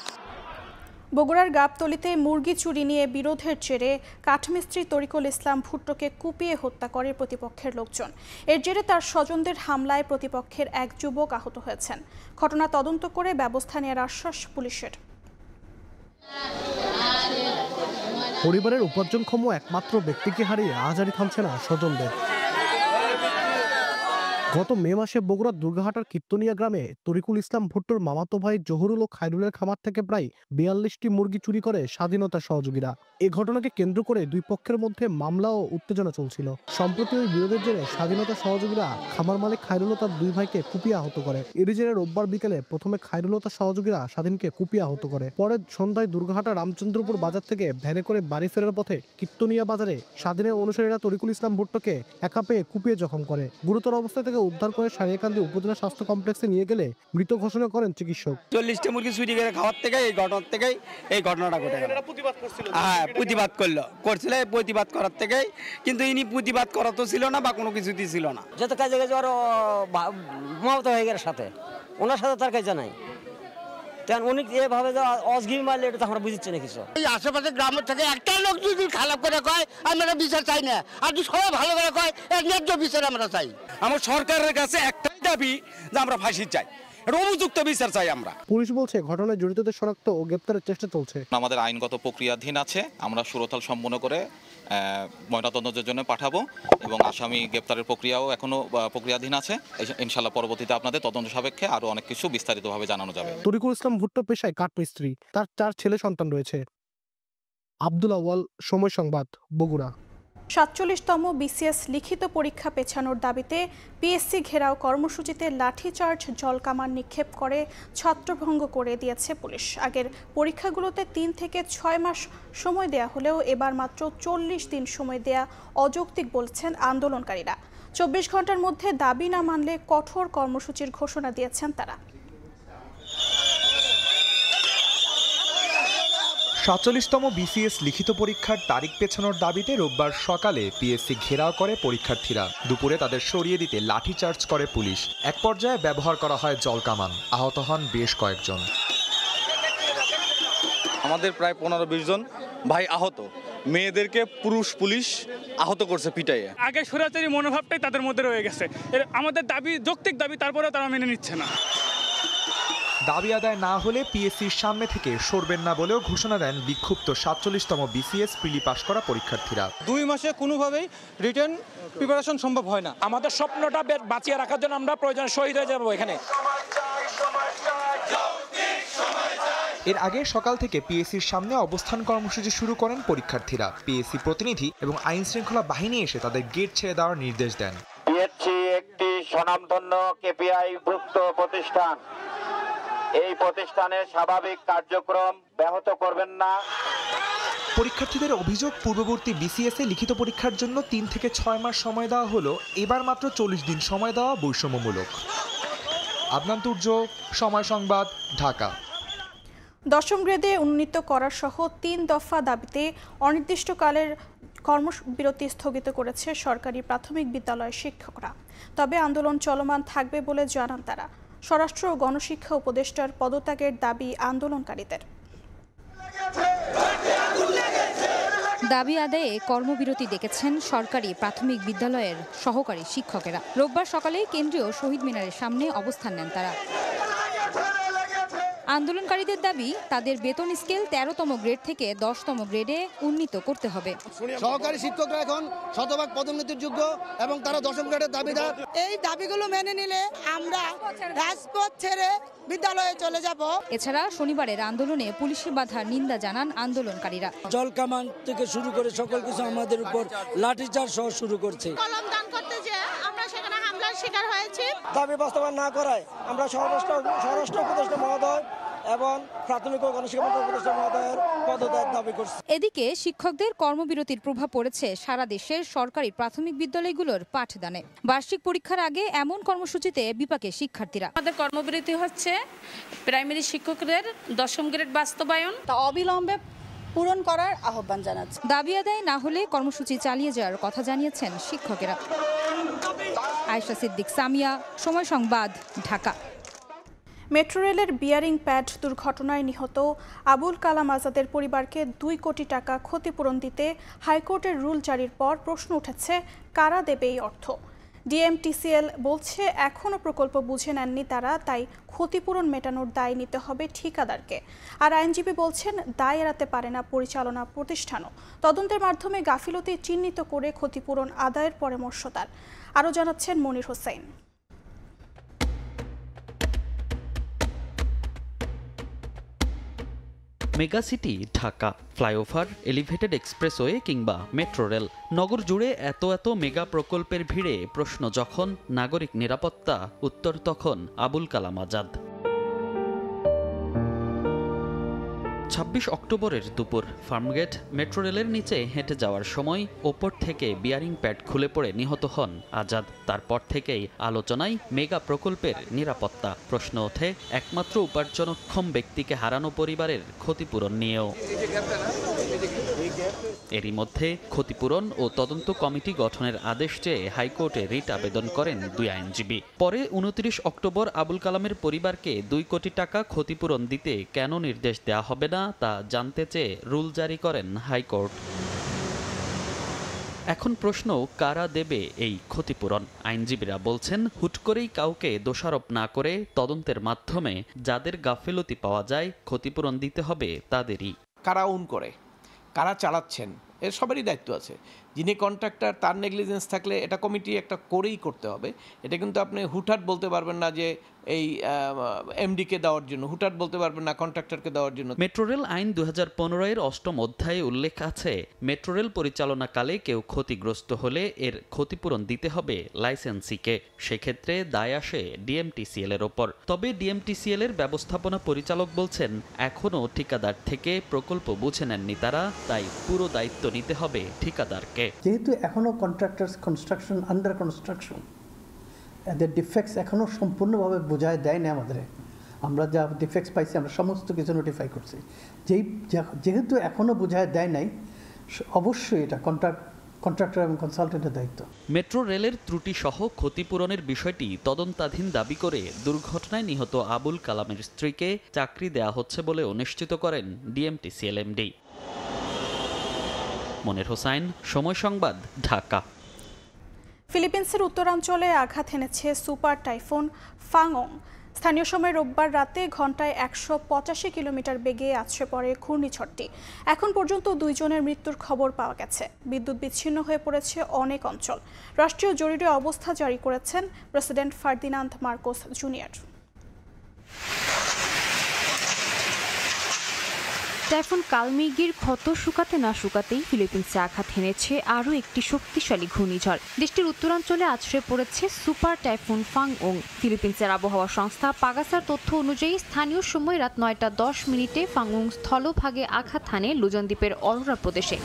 Speaker 1: বগুড়ার গাবতলীতে মুরগি চুরি নিয়ে বিরোধের জেরে কাঠমিস্ত্রি তরিকুল ইসলাম ভুট্টোকে কুপিয়ে হত্যা করে প্রতিপক্ষের লোকজন। এর জেরে তার স্বজনদের হামলায় প্রতিপক্ষের এক যুবক আহত হয়েছেন। ঘটনা তদন্ত করে ব্যবস্থা নেওয়ার আশ্বাস পুলিশের।
Speaker 26: পরিবারের উপার্জনক্ষম একমাত্র ব্যক্তিকে হারিয়ে আহাজারি থামছে না স্বজনদের। গত মে মাসে বগুড়ার দুর্গাহাটার কীর্তনিয়া গ্রামে তরিকুল ইসলাম ভুট্টোর মামাতো ভাই জহুরুল ও খায়রুলের খামার থেকে প্রায় 42টি মুরগি চুরি করে স্বাধীনতা সহযোগীরা। এই ঘটনাকে কেন্দ্র করে দুই পক্ষের মধ্যে মামলা ও উত্তেজনা চলছিল। সম্প্রতি ওই বিরোধের জেরে স্বাধীনতা সহযোগীরা খামার মালিক খায়রুল ও তার 2 ভাইকে কুপিয়ে আহত করে। এরই জেরে রোববার বিকেলে প্রথমে খায়রুল ও তার সহযোগীরা স্বাধীনকে কুপিয়ে আহত করে। পরে সন্ধ্যায় দুর্গাহাটা রামচন্দ্রপুর বাজার থেকে ভ্যানে করে বাড়ি ফেরার পথে কীর্তনিয়া বাজারে স্বাধীনের অনুসারীরা তরিকুল ইসলাম ভুট্টোকে একা পেয়ে কুপিয়ে জখম করে। গুরুতর অবস্থা থেকে উদ্ধার করে সারিয়াকান্দি উপজেলা স্বাস্থ্য কমপ্লেক্সে নিয়ে গেলে মৃত ঘোষণা করেন চিকিৎসক।
Speaker 27: 40টা মুরগি চুরি করে খাওয়ার থেকে এই ঘটনাটা ঘটে গেল। হ্যাঁ, প্রতিবাদ করছিল প্রতিবাদ করার থেকে, কিন্তু ইনি প্রতিবাদ করা তো ছিল না বা কোনো কিছুই ছিল না।
Speaker 5: যত কাজে কাজে আরো মমতা হয়ে গেল সাথে, ওনার সাথে তার কাজ নাই। উনি এভাবে অজগির মারলে এটা তো আমরা বুঝছি না কিছু।
Speaker 28: এই আশেপাশে গ্রামের থেকে একটা লোক যদি খারাপ করে কয় আমরা বিচার চাই না, আর যদি সবাই ভালো করে কয় এর ন্যায্য বিচার আমরা চাই।
Speaker 27: আমার সরকারের কাছে একটাই দাবি যে আমরা ফাঁসি চাই, এটা উপযুক্ত বিচার চাই আমরা।
Speaker 26: পুলিশ বলছে ঘটনায় জড়িতদের শনাক্ত ও গ্রেপ্তারের চেষ্টা চলছে।
Speaker 29: আমাদের আইনগত প্রক্রিয়াধীন আছে, আমরা সুরতহাল সম্পন্ন করে ময়নাতদন্তের জন্য পাঠাবো এবং আসামি গ্রেপ্তারের প্রক্রিয়াও এখনো প্রক্রিয়াধীন আছে। ইনশাআল্লাহ পরবর্তীতে আপনাদের তদন্ত সাপেক্ষে আরো অনেক কিছু বিস্তারিতভাবে জানানো যাবে।
Speaker 26: তরিকুল ইসলাম ভুট্টো পেশায় কাঠমিস্ত্রি, তার 4 ছেলে সন্তান রয়েছে। আব্দুল আওয়াল, সময় সংবাদ, বগুড়া।
Speaker 1: 47তম বিসিএস লিখিত পরীক্ষা পেছানোর দাবিতে পিএসসি ঘেরাও কর্মসূচিতে লাঠিচার্জ, জলকামান নিক্ষেপ করে ছত্রভঙ্গ করে দিয়েছে পুলিশ। আগের পরীক্ষাগুলোতে 3 থেকে 6 মাস সময় দেয়া হলেও এবার মাত্র 40 দিন সময় দেয়া অযৌক্তিক বলছেন আন্দোলনকারীরা। 24 ঘন্টার মধ্যে দাবি না মানলে কঠোর কর্মসূচির ঘোষণা দিয়েছেন তারা।
Speaker 30: 47তম বিসিএস লিখিত পরীক্ষার তারিখ পেছানোর দাবিতে রোববার সকালে পিএসসি ঘেরাও করে পরীক্ষার্থীরা। দুপুরে তাদের সরিয়ে দিতে লাঠিচার্জ করে পুলিশ। এক পর্যায়ে ব্যবহার করা হয় জলকামান। আহত হন বেশ কয়েকজন।
Speaker 31: আমাদের প্রায় 15-20 জন ভাই আহত। মেয়েদেরকে পুরুষ পুলিশ আহত করছে পিটাইয়ে।
Speaker 32: আগে স্বৈরাচারী মনোভাবটাই তাদের মধ্যে রয়ে গেছে। আমাদের দাবি যৌক্তিক দাবি, তারপরেও তারা মেনে নিচ্ছে না।
Speaker 30: দাবি আদায় না হলে পিএসসির সামনে থেকে সরবেন না বলেও ঘোষণা দেন বিক্ষুব্ধ 47তম বিসিএস প্রিলি পাস করা পরীক্ষার্থীরা।
Speaker 33: 2 মাসে কোনোভাবেই রিটেন প্রিপারেশন সম্ভব হয় না। আমাদের স্বপ্নটা বাঁচিয়ে রাখার জন্য আমরা প্রয়োজনে শহীদ হয়ে যাবো এখানে।
Speaker 30: এর আগে সকাল থেকে পিএসসির সামনে অবস্থান কর্মসূচি শুরু করেন পরীক্ষার্থীরা। পিএসসি প্রতিনিধি এবং আইন শৃঙ্খলা বাহিনী এসে তাদের গেট ছেড়ে দেওয়ার নির্দেশ দেন।
Speaker 34: পিএসসি একটি স্বনামধন্য কেপিআই ভুক্ত প্রতিষ্ঠান।
Speaker 7: এই প্রতিষ্ঠানের স্বাভাবিক কার্যক্রম ব্যাহত করবেন না।
Speaker 30: পরীক্ষার্থীদের অভিযোগ, পূর্ববর্তী বিসিএস এ লিখিত পরীক্ষার জন্য 3 থেকে 6 মাস সময় দেওয়া হলো, এবার মাত্র 40 দিন সময় দেওয়া বৈষম্যমূলক। আদনান তুর্য, সময় সংবাদ, ঢাকা।
Speaker 1: 10ম গ্রেডে উন্নীত করার সহ 3 দফা দাবিতে অনির্দিষ্টকালের কর্মবিরতি স্থগিত করেছে সরকারি প্রাথমিক বিদ্যালয়ের শিক্ষকরা। তবে আন্দোলন চলমান থাকবে বলে জানান তারা। স্বরাষ্ট্র ও গণশিক্ষা উপদেষ্টার পদত্যাগের দাবি আন্দোলনকারীদের।
Speaker 10: দাবি আদায়ে কর্মবিরতি ডেকেছেন সরকারি প্রাথমিক বিদ্যালয়ের সহকারী শিক্ষকেরা। রোববার সকালে কেন্দ্রীয় শহীদ মিনারের সামনে অবস্থান নেন তারা। আন্দোলনকারীদের দাবি, তাদের বেতন স্কেল 13তম গ্রেড থেকে 10তম গ্রেডে উন্নীত করতে হবে।
Speaker 11: সহকারী শিক্ষকরা এখন শতভাগ পদোন্নতির যোগ্য এবং তারা 10ম গ্রেডের দাবিদার।
Speaker 12: এই দাবিগুলো মেনে নিলে আমরা রাজপথ ছেড়ে বিদ্যালয়ে চলে যাব।
Speaker 10: এছাড়া শনিবারের আন্দোলনে পুলিশের বাধার নিন্দা জানান আন্দোলনকারীরা।
Speaker 13: জলকামান থেকে শুরু করে সকল কিছু আমাদের উপর লাঠিচার্জ সহ শুরু করছে।
Speaker 12: কলম দান করতে যে আমরা সেখানে হামলার শিকার হয়েছি।
Speaker 13: দাবি বাস্তবায়ন না করায় আমরা স্বরাষ্ট্র উপদেষ্টা মহোদয় এবং প্রাথমিক ও গণশিক্ষা উপদেষ্টা মহোদয়ের পদত্যাগ দাবি করছে।
Speaker 10: এদিকে শিক্ষকদের কর্মবিরতির প্রভাব পড়েছে সারা দেশের সরকারি প্রাথমিক বিদ্যালয়গুলোর পাঠদানে। বার্ষিক পরীক্ষার আগে এমন কর্মসূচিতে বিপাকে শিক্ষার্থীরা।
Speaker 14: আমাদের কর্মবিরতি হচ্ছে প্রাইমারি শিক্ষকদের 10ম গ্রেড বাস্তবায়ন,
Speaker 12: তা অবিলম্বে পূরণ করার আহ্বান জানাচ্ছে।
Speaker 10: দাবি আদায় না হলে কর্মসূচি চালিয়ে যাওয়ার কথা জানিয়েছেন শিক্ষকেরা। আয়েশা সিদ্দিক, সামিয়া, সময় সংবাদ, ঢাকা।
Speaker 1: মেট্রো রেলের বিয়ারিং প্যাড দুর্ঘটনায় নিহত আবুল কালাম আজাদের পরিবারকে 2 কোটি টাকা ক্ষতিপূরণ দিতে হাইকোর্টের রুল জারির পর প্রশ্ন উঠেছে, কারা দেবে এই অর্থ। ডিএমটিসিএল বলছে এখনও প্রকল্প বুঝে নেননি তারা, তাই ক্ষতিপূরণ মেটানোর দায় নিতে হবে ঠিকাদারকে। আর আইনজীবী বলছেন দায় এড়াতে পারে না পরিচালনা প্রতিষ্ঠানও। তদন্তের মাধ্যমে গাফিলতি চিহ্নিত করে ক্ষতিপূরণ আদায়ের পরামর্শ তার। আরও জানাচ্ছেন Monir Hossain.
Speaker 15: Megacity Dhaka, flyover, elevated expressway কিংবা মেট্রো রেল, নগর জুড়ে এত মেগা প্রকল্পের ভিড়ে প্রশ্ন যখন নাগরিক নিরাপত্তা, উত্তর তখন আবুল কালাম আজাদ। 26 অক্টোবরের দুপুর ফার্মগেট মেট্রো রেলের নিচে হেঁটে যাওয়ার সময় ওপর থেকে বিয়ারিং প্যাড খুলে পড়ে নিহত হন আজাদ। তারপর থেকেই আলোচনায় মেগা প্রকল্পের নিরাপত্তা। প্রশ্ন ওঠে একমাত্র উপার্জনক্ষম ব্যক্তিকে হারানো পরিবারের ক্ষতিপূরণ নিয়েও। এরই মধ্যে ক্ষতিপূরণ ও তদন্ত কমিটি গঠনের আদেশ চেয়ে হাইকোর্টে রিট আবেদন করেন 2 আইনজীবী। পরে 29 অক্টোবর আবুল কালামের পরিবারকে 2 কোটি টাকা ক্ষতিপূরণ দিতে কেন নির্দেশ দেওয়া হবে না তা জানতে চেয়ে রুল জারি করেন হাইকোর্ট। এখন প্রশ্ন, কারা দেবে এই ক্ষতিপূরণ? আইনজীবীরা বলছেন হুট করেই কাউকে দোষারোপ না করে তদন্তের মাধ্যমে যাদের গাফিলতি পাওয়া যায় ক্ষতিপূরণ দিতে হবে তাদেরই।
Speaker 16: কারা ওন করে, কারা চালাচ্ছেন, এর সবারই দায়িত্ব আছে। যিনি কন্ট্রাক্টর তার নেগলিজেন্স থাকলে এটা কমিটি একটা করেই করতে হবে। এটা কিন্তু আপনি হুটহাট বলতে পারবেন না যে এই এমডিকে দেওয়ার জন্য, হুটহাট বলতে পারবেন না কন্ট্রাক্টরকে দেওয়ার জন্য।
Speaker 15: মেট্রো রেল আইন 2015 8ম অধ্যায়ে উল্লেখ আছে, মেট্রো রেল পরিচালনাকালে কেউ ক্ষতিগ্রস্ত হলে এর ক্ষতিপূরণ দিতে হবে লাইসেন্সিকে। সেক্ষেত্রে দায় আসে ডিএমটিসিএল এর ওপর। তবে ডিএমটিসিএল এর ব্যবস্থাপনা পরিচালক বলছেন এখনও ঠিকাদার থেকে প্রকল্প বুঝে নেননি তারা, তাই পুরো দায়িত্ব নিতে হবে ঠিকাদারকে।
Speaker 17: যেহেতু এখনো কন্ট্রাক্টার্স কনস্ট্রাকশন আন্ডার কনস্ট্রাকশন, এদের ডিফেক্টস এখনও সম্পূর্ণভাবে বোঝায় দেয় না আমাদের। আমরা যা ডিফেক্টস পাইছি আমরা সমস্ত কিছু নোটিফাই করছি। যেহেতু এখনও বোঝায় দেয় নাই, অবশ্যই এটা কন্ট্রাক্টর এবং কনসালটেন্টের দায়িত্ব।
Speaker 15: মেট্রো রেলের ত্রুটি সহ ক্ষতিপূরণের বিষয়টি তদন্তাধীন দাবি করে দুর্ঘটনায় নিহত আবুল কালামের স্ত্রীকে চাকরি দেয়া হচ্ছে বলেও নিশ্চিত করেন ডিএমটিসিএল এমডি। মনির হোসেন, সময় সংবাদ, ঢাকা।
Speaker 1: ফিলিপিন্সের উত্তরাঞ্চলে আঘাত এনেছে সুপার টাইফুন ফাংওং। স্থানীয় সময় রোববার রাতে ঘন্টায় 185 কিলোমিটার বেগে আছড়ে পড়ে ঘূর্ণিঝড়টি। এখন পর্যন্ত 2 জনের মৃত্যুর খবর পাওয়া গেছে। বিদ্যুৎ বিচ্ছিন্ন হয়ে পড়েছে অনেক অঞ্চল। রাষ্ট্রীয় জরুরি অবস্থা জারি করেছেন president Ferdinand Marcos junior.
Speaker 3: Typhoon কালমেঘির ক্ষত শুকাতে না শুকাতেই ফিলিপিন্সে আঘাত হেনেছে আরও একটি শক্তিশালী ঘূর্ণিঝড়। দেশটির উত্তরাঞ্চলে আছড়ে পড়েছে সুপার টাইফুন ফাংওং। ফিলিপিন্সের আবহাওয়া সংস্থা পাগাসার তথ্য অনুযায়ী স্থানীয় সময় রাত 9:10 ফাংওং স্থলভাগে আঘাত হানে লুজন দ্বীপের অরোরা প্রদেশে।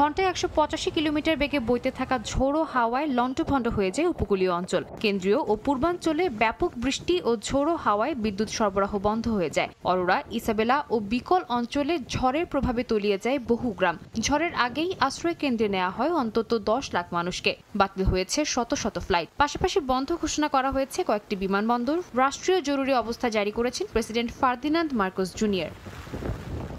Speaker 3: ঘন্টায় 185 কিলোমিটার বেগে বইতে থাকা ঝোড়ো হাওয়ায় লন্ডভন্ড হয়ে যায় উপকূলীয় অঞ্চল। কেন্দ্রীয় ও পূর্বাঞ্চলে ব্যাপক বৃষ্টি ও ঝোড়ো হাওয়ায় বিদ্যুৎ সরবরাহ বন্ধ হয়ে যায়। অরোরা, ইসাবেলা ও বিকল অঞ্চলে ঝড়ের প্রভাবে তলিয়ে যায় বহু গ্রাম। ঝড়ের আগেই আশ্রয় কেন্দ্রে নেওয়া হয় অন্তত 10 লাখ মানুষকে। বাতিল হয়েছে শত শত ফ্লাইট। পাশাপাশি বন্ধ ঘোষণা করা হয়েছে কয়েকটি বিমানবন্দর। রাষ্ট্রীয় জরুরি অবস্থা জারি করেছেন প্রেসিডেন্ট ফার্দিনান্দ মার্কোস জুনিয়র।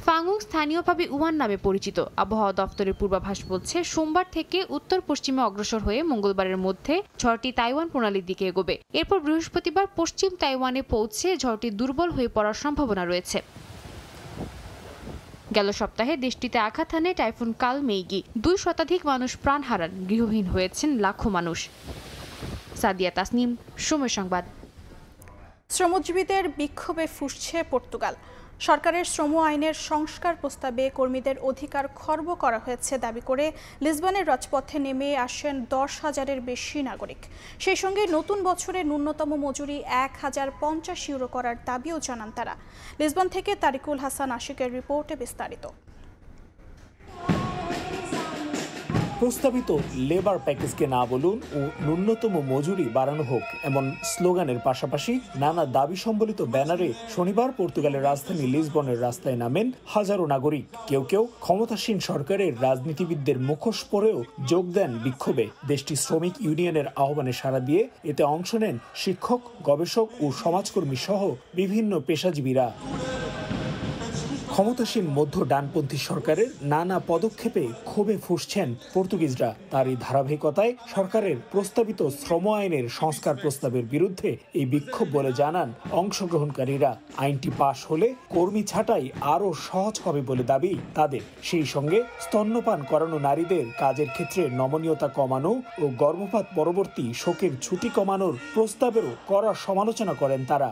Speaker 3: ফাংওং স্থানীয়ভাবে উয়ান নামে পরিচিত। আবহাওয়া দপ্তরের পূর্বাভাস বলছে সোমবার থেকে উত্তর পশ্চিমে অগ্রসর হয়ে মঙ্গলবারের মধ্যে ঝড়টি তাইওয়ান প্রণালীর দিকে এগোবে। এরপর বৃহস্পতিবার পশ্চিম তাইওয়ানে পৌঁছে ঝড়টি দুর্বল হয়ে পড়ার সম্ভাবনা রয়েছে। গেল সপ্তাহে দেশটিতে আঘাত হানে টাইফুন কালমেঘি। 2 শতাধিক মানুষ প্রাণ হারান, গৃহহীন হয়েছেন লাখো মানুষ। সাদিয়া তাসনিম, সময় সংবাদ।
Speaker 1: শ্রমজীবীদের বিক্ষোভে ফুঁসছে পর্তুগাল। সরকারের শ্রম আইনের সংস্কার প্রস্তাবে কর্মীদের অধিকার খর্ব করা হয়েছে দাবি করে লিসবনের রাজপথে নেমে আসেন 10,000-এর বেশি নাগরিক। সেই সঙ্গে নতুন বছরে ন্যূনতম মজুরি 1050 ইউরো করার দাবিও জানান তারা। লিসবন থেকে তারিকুল হাসান আশিকের রিপোর্টে বিস্তারিত।
Speaker 4: প্রস্তাবিত লেবার প্যাকেজকে না বলুন ও ন্যূনতম মজুরি বাড়ানো হোক এমন স্লোগানের পাশাপাশি নানা দাবি সম্বলিত ব্যানারে শনিবার পর্তুগালের রাজধানী লিসবনের রাস্তায় নামেন হাজারো নাগরিক। কেউ কেউ ক্ষমতাসীন সরকারের রাজনীতিবিদদের মুখোশ পরেও যোগ দেন বিক্ষোভে। দেশটির শ্রমিক ইউনিয়নের আহ্বানে সাড়া দিয়ে এতে অংশ নেন শিক্ষক, গবেষক ও সমাজকর্মী সহ বিভিন্ন পেশাজীবীরা। ক্ষমতাসীন মধ্য ডানপন্থী সরকারের নানা পদক্ষেপে ক্ষোভে ফুঁসছেন পর্তুগিজরা। তারই ধারাবাহিকতায় সরকারের প্রস্তাবিত শ্রম আইনের সংস্কার প্রস্তাবের বিরুদ্ধে এই বিক্ষোভ বলে জানান অংশগ্রহণকারীরা। আইনটি পাশ হলে কর্মী ছাঁটাই আরও সহজ হবে বলে দাবি তাদের। সেই সঙ্গে স্তন্যপান করানো নারীদের কাজের ক্ষেত্রে নমনীয়তা কমানো ও গর্ভপাত পরবর্তী শোকের ছুটি কমানোর প্রস্তাবেরও কড়া সমালোচনা করেন তারা।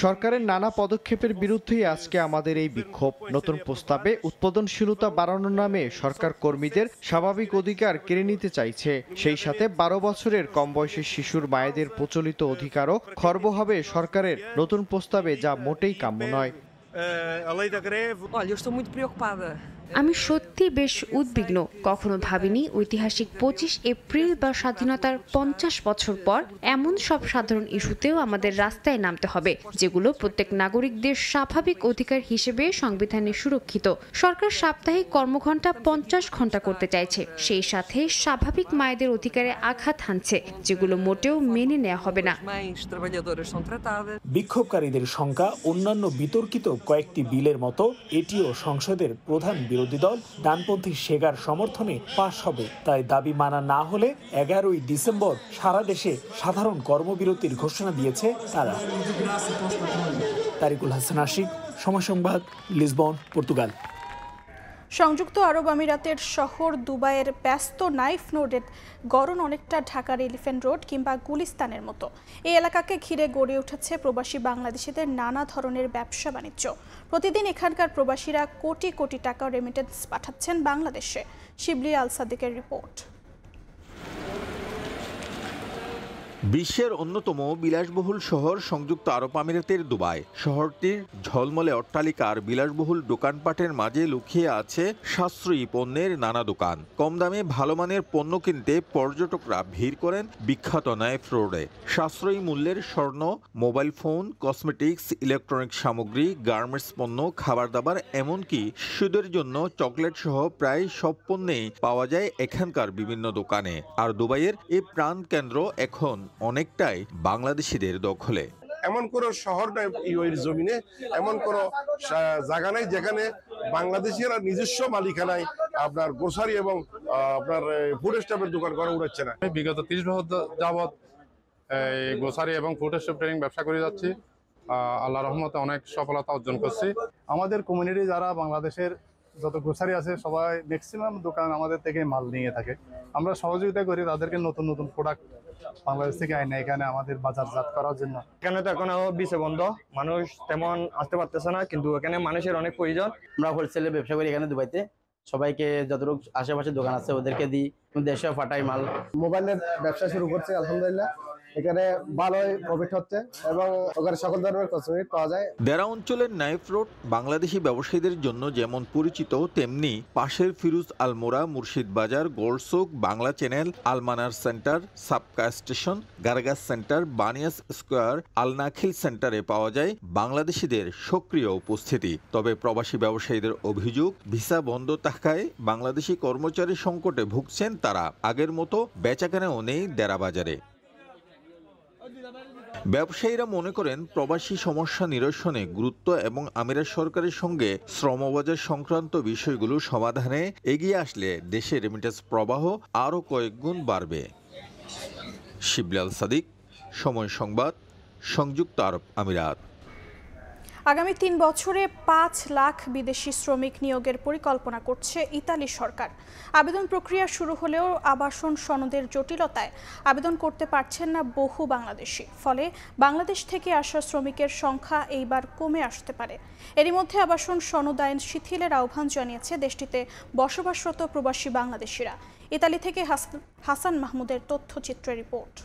Speaker 6: সরকারের নানা পদক্ষেপের বিরুদ্ধে আজকে আমাদের এই বিক্ষোভ। নতুন প্রস্তাবে উৎপাদনশীলতা বাড়ানোর নামে সরকার কর্মীদের স্বাভাবিক অধিকার কেড়ে নিতে চাইছে। সেই সাথে 12 বছরের কম বয়সী শিশুর মায়েদের প্রচলিত অধিকারও খর্ব হবে সরকারের নতুন প্রস্তাবে, যা মোটেই কাম্য নয়।
Speaker 3: আমি সত্যি বেশ উদ্বিগ্ন। কখনো ভাবিনি ঐতিহাসিক 25 এপ্রিল বা স্বাধীনতার 50 বছর পর এমন সব সাধারণ ইস্যুতেও আমাদের রাস্তায় নামতে হবে, যেগুলো প্রত্যেক নাগরিকদের স্বাভাবিক অধিকার হিসেবে সংবিধানে সুরক্ষিত। সরকার সাপ্তাহিক কর্মঘণ্টা 50 ঘন্টা করতে চাইছে, সেই সাথে স্বাভাবিক মায়েদের অধিকারে আঘাত হানছে, যেগুলো মোটেও মেনে নেওয়া হবে না।
Speaker 4: বিক্ষোভকারীদের সংখ্যা অন্যান্য বিতর্কিত কয়েকটি বিলের মতো এটিও সংসদের প্রধান বিরোধী দল ডানপন্থী সেগার সমর্থনে পাশ হবে। তাই দাবি মানা না হলে 11ই ডিসেম্বর সারা দেশে সাধারণ কর্মবিরতির ঘোষণা দিয়েছে তারা। তারিকুল হাসান আশিক, সময় সংবাদ, লিসবন, পর্তুগাল।
Speaker 1: সংযুক্ত আরব আমিরাতের শহর দুবাইয়ের ব্যস্ত নাইফ রোডের গড়ন অনেকটা ঢাকার এলিফ্যান্ট রোড কিংবা গুলিস্তানের মতো। এই এলাকাকে ঘিরে গড়ে উঠেছে প্রবাসী বাংলাদেশিদের নানা ধরনের ব্যবসা বাণিজ্য। প্রতিদিন এখানকার প্রবাসীরা কোটি কোটি টাকা রেমিটেন্স পাঠাচ্ছেন বাংলাদেশে। শিবলি আল সাদিকের রিপোর্ট।
Speaker 8: বিশ্বের অন্যতম বিলাসবহুল শহর সংযুক্ত আরব আমিরাতের দুবাই। শহরটির ঝলমলে অট্টালিকার বিলাসবহুল দোকানপাটের মাঝে লুকিয়ে আছে সাশ্রয়ী পণ্যের নানা দোকান। কম দামে ভালো মানের পণ্য কিনতে পর্যটকরা ভিড় করেন বিখ্যাত নাইফ রোডে। সাশ্রয়ী মূল্যের স্বর্ণ, মোবাইল ফোন, কসমেটিক্স, ইলেকট্রনিক সামগ্রী, গার্মেন্টস পণ্য, খাবার দাবার, এমনকি শিশুদের জন্য চকলেট সহ প্রায় সব পণ্যেই পাওয়া যায় এখানকার বিভিন্ন দোকানে। আর দুবাইয়ের এই প্রাণ কেন্দ্র এখন অনেকটাই বাংলাদেশিদের দখলে।
Speaker 9: এমন কোনো শহর নাই এই জমিনে, এমন কোনো জায়গা নাই যেখানে বাংলাদেশিরা নিজস্ব মালিকানায় আপনার গ্রোসারি এবং আপনার ফুড স্টপের দোকান করে উঠাচ্ছে না।
Speaker 18: বিগত 30 বছর যাবৎ গ্রোসারি এবং ফুড স্টপ ট্রেডিং ব্যবসা করে যাচ্ছি। আল্লাহ রহমতে অনেক সফলতা অর্জন করছি। আমাদের কমিউনিটি যারা বাংলাদেশের যত গ্রোসারি আছে সবাই ম্যাক্সিমাম দোকান আমাদের থেকে মাল নিয়ে থাকে। আমরা সহযোগিতা করি তাদেরকে নতুন নতুন প্রোডাক্ট
Speaker 2: বাংলাদেশ থেকে আইন এখানে আমাদের বাজারজাত করার জন্য।
Speaker 5: এখানে তো এখনো ভিসা বন্ধ, মানুষ তেমন আসতে পারতেছে না, কিন্তু এখানে মানুষের অনেক প্রয়োজন।
Speaker 19: আমরা হোলসেলে ব্যবসা করি এখানে দুবাইতে, সবাইকে যতটুকু আশেপাশে দোকান আছে ওদেরকে দিই, দেশে ফাটাই মাল।
Speaker 2: মোবাইলের ব্যবসা শুরু করছে আলহামদুলিল্লাহ, এখানে ভালোই প্রফিট হচ্ছে এবং ওখানে সকল ধরনের কসমেটিক পাওয়া যায়।
Speaker 8: দেরা অঞ্চলের নাইফ রোড বাংলাদেশি ব্যবসায়ীদের জন্য যেমন পরিচিত, তেমনি পাশের ফিরুজ আলমোড়া, Murshid Bazar, gold souk, Bangla channel, Al Manar centre, Sabkha station, Gargash centre, Baniyas square, আলনাখিল সেন্টারে পাওয়া যায় বাংলাদেশিদের সক্রিয় উপস্থিতি। তবে প্রবাসী ব্যবসায়ীদের অভিযোগ, ভিসা বন্ধ থাকায় বাংলাদেশি কর্মচারী সংকটে ভুগছেন তারা। আগের মতো বেচাকেনাও নেই দেরা বাজারে। ব্যবসায়ীরা মনে করেন প্রবাসী সমস্যা নিরসনে গুরুত্ব এবং আমিরাত সরকারের সঙ্গে শ্রমবাজার সংক্রান্ত বিষয়গুলো সমাধানে এগিয়ে আসলে দেশে রেমিটেন্স প্রবাহ আরও কয়েক গুণ বাড়বে। শিবলাল সাদিক, সময় সংবাদ, সংযুক্ত আরব আমিরাত।
Speaker 1: আগামী 3 বছরে 5 লাখ বিদেশি শ্রমিক নিয়োগের পরিকল্পনা করছে ইতালি সরকার। আবেদন প্রক্রিয়া শুরু হলেও আবাসন সনদের জটিলতায় আবেদন করতে পারছেন না বহু বাংলাদেশি। ফলে বাংলাদেশ থেকে আসা শ্রমিকের সংখ্যা এইবার কমে আসতে পারে। এরই মধ্যে আবাসন সনদ আইন শিথিলের আহ্বান জানিয়েছে দেশটিতে বসবাসরত প্রবাসী বাংলাদেশিরা। ইতালি থেকে হাসান মাহমুদের তথ্যচিত্রের রিপোর্ট।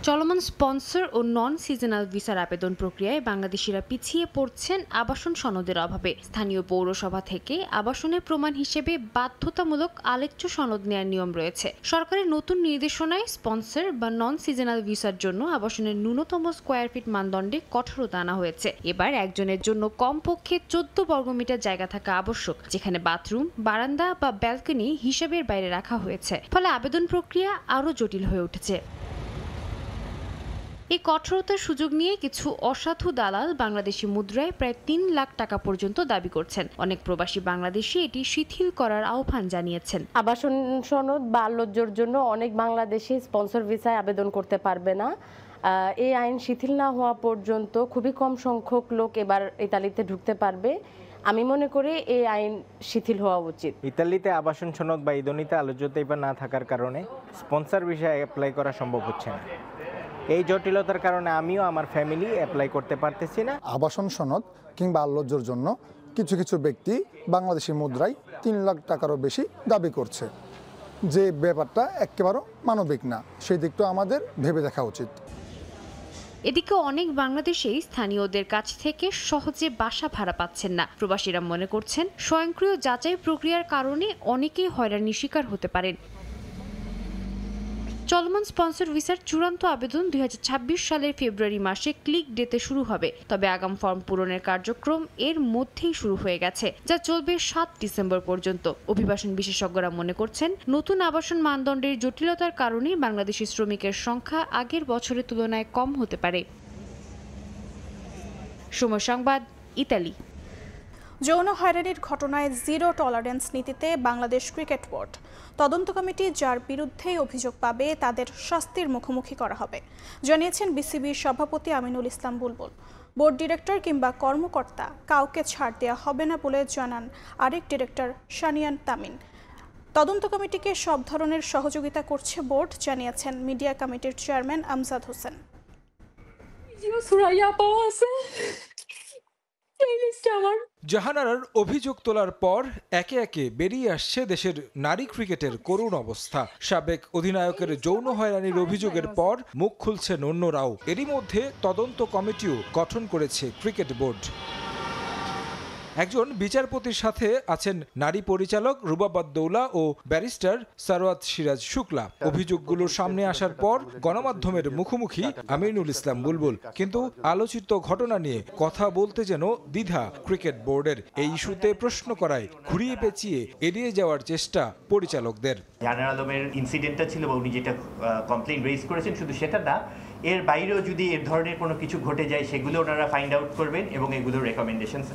Speaker 3: চলমান স্পন্সর ও নন সিজনাল ভিসার আবেদন প্রক্রিয়ায় বাংলাদেশিরা পিছিয়ে পড়ছেন আবাসন সনদের অভাবে। স্থানীয় পৌরসভা থেকে আবাসনের প্রমাণ হিসেবে বাধ্যতামূলক আলেখ্য সনদ নেওয়ার নিয়ম রয়েছে। সরকারের নতুন নির্দেশনায় স্পন্সর বা নন সিজনাল ভিসার জন্য আবাসনের ন্যূনতম স্কোয়ার ফিট মানদণ্ডে কঠোরতা আনা হয়েছে। এবার একজনের জন্য কমপক্ষে 14 বর্গমিটার জায়গা থাকা আবশ্যক, যেখানে বাথরুম, বারান্দা বা ব্যালকনি হিসাবের বাইরে রাখা হয়েছে। ফলে আবেদন প্রক্রিয়া আরও জটিল হয়ে উঠেছে। এই কঠোরতার সুযোগ নিয়ে কিছু অসাধু দালাল বাংলাদেশি মুদ্রায় প্রায় 3 লাখ টাকা পর্যন্ত দাবি করছেন। অনেক প্রবাসী বাংলাদেশি এটি শিথিল করার আহ্বান জানিয়েছেন।
Speaker 20: আবাসন সনদ বা আলোচ্যর জন্য অনেক বাংলাদেশি স্পন্সর ভিসায় আবেদন করতে পারবে না। এই আইন শিথিল না হওয়া পর্যন্ত খুবই কম সংখ্যক লোক এবার ইতালিতে ঢুকতে পারবে। আমি মনে করি এই আইন শিথিল হওয়া উচিত।
Speaker 21: ইতালিতে আবাসন সনদ বা ইদনিতে আলোচ্যতা এবার না থাকার কারণে স্পন্সর ভিসায় অ্যাপ্লাই করা সম্ভব হচ্ছে না। এই জটিলতার কারণে আমিও আমার ফ্যামিলি অ্যাপ্লাই করতে পারতেছি না।
Speaker 2: আবাসন সনদ কিংবা আলোচ্যর জন্য কিছু কিছু ব্যক্তি বাংলাদেশি মুদ্রায় 3 লাখ টাকারও বেশি দাবি করছে, যে ব্যাপারটা একেবারে মানবিক না। সেই দিকটা আমাদের ভেবে দেখা উচিত।
Speaker 3: এদিকে অনেক বাংলাদেশি স্থানীয়দের কাছ থেকে সহজে বাসা ভাড়া পাচ্ছেন না। প্রবাসীরা মনে করছেন স্বয়ংক্রিয় যাচাই প্রক্রিয়ার কারণে অনেকেই হয়রানির শিকার হতে পারেন। চলমান স্পন্সর ভিসার চূড়ান্ত আবেদন 2026 সালের ফেব্রুয়ারি মাসে ক্লিক ডেতে শুরু হবে। তবে আগাম ফর্ম পূরণের কার্যক্রম এর মধ্যেই শুরু হয়ে গেছে, যা চলবে 7 ডিসেম্বর পর্যন্ত। অভিবাসন বিশেষজ্ঞরা মনে করছেন নতুন আবাসন মানদণ্ডের জটিলতার কারণে বাংলাদেশি শ্রমিকের সংখ্যা আগের বছরের তুলনায় কম হতে পারে। সময় সংবাদ, ইতালি।
Speaker 1: যৌন হয়রানির ঘটনায় 0 টলারেন্স নীতিতে বাংলাদেশ ক্রিকেট বোর্ড। তদন্ত কমিটি যার বিরুদ্ধেই অভিযোগ পাবে তাদের শাস্তির মুখোমুখি করা হবে, জানিয়েছেন বিসিবির সভাপতি আমিনুল ইসলাম বুলবুল। বোর্ড ডিরেক্টর কিংবা কর্মকর্তা কাউকে ছাড় দেওয়া হবে না বলে জানান আরেক ডিরেক্টর শানিয়ান তামিন। তদন্ত কমিটিকে সব ধরনের সহযোগিতা করছে বোর্ড, জানিয়েছেন মিডিয়া কমিটির চেয়ারম্যান আমজাদ হোসেন।
Speaker 22: জাহানারার অভিযোগ তোলার পর একে একে বেরিয়ে আসছে দেশের নারী ক্রিকেটের করুণ অবস্থা। সাবেক অধিনায়কের যৌন হয়রানির অভিযোগের পর মুখ খুলছেন অন্যরাও। এরই মধ্যে তদন্ত কমিটিও গঠন করেছে ক্রিকেট বোর্ড। একজন বিচারপতির সাথে আছেন নারী পরিচালক রুবাবাদ-দৌলা ও ব্যারিস্টার সারওয়াত সিরাজ শুক্লা। অভিযোগগুলোর সামনে আসার পর গণমাধ্যমের মুখোমুখি আমিনুল ইসলাম বুলবুল। কিন্তু আলোচিত ঘটনা নিয়ে কথা বলতে যেন দ্বিধা ক্রিকেট বোর্ডের। এই ইস্যুতে প্রশ্ন করায় ঘুরিয়ে পেঁচিয়ে এড়িয়ে যাওয়ার চেষ্টা পরিচালকদের।
Speaker 23: জাহানারা আলমের ইনসিডেন্টটা ছিল বা উনি যেটা কমপ্লেইন রেজ করেছেন, শুধু সেটা না, এর বাইরেও যদি এর ধরনের কোনো কিছু ঘটে যায় সেগুলো ওনারা ফাইন্ড আউট করবেন এবং এগুলোর রেকমেন্ডেশনস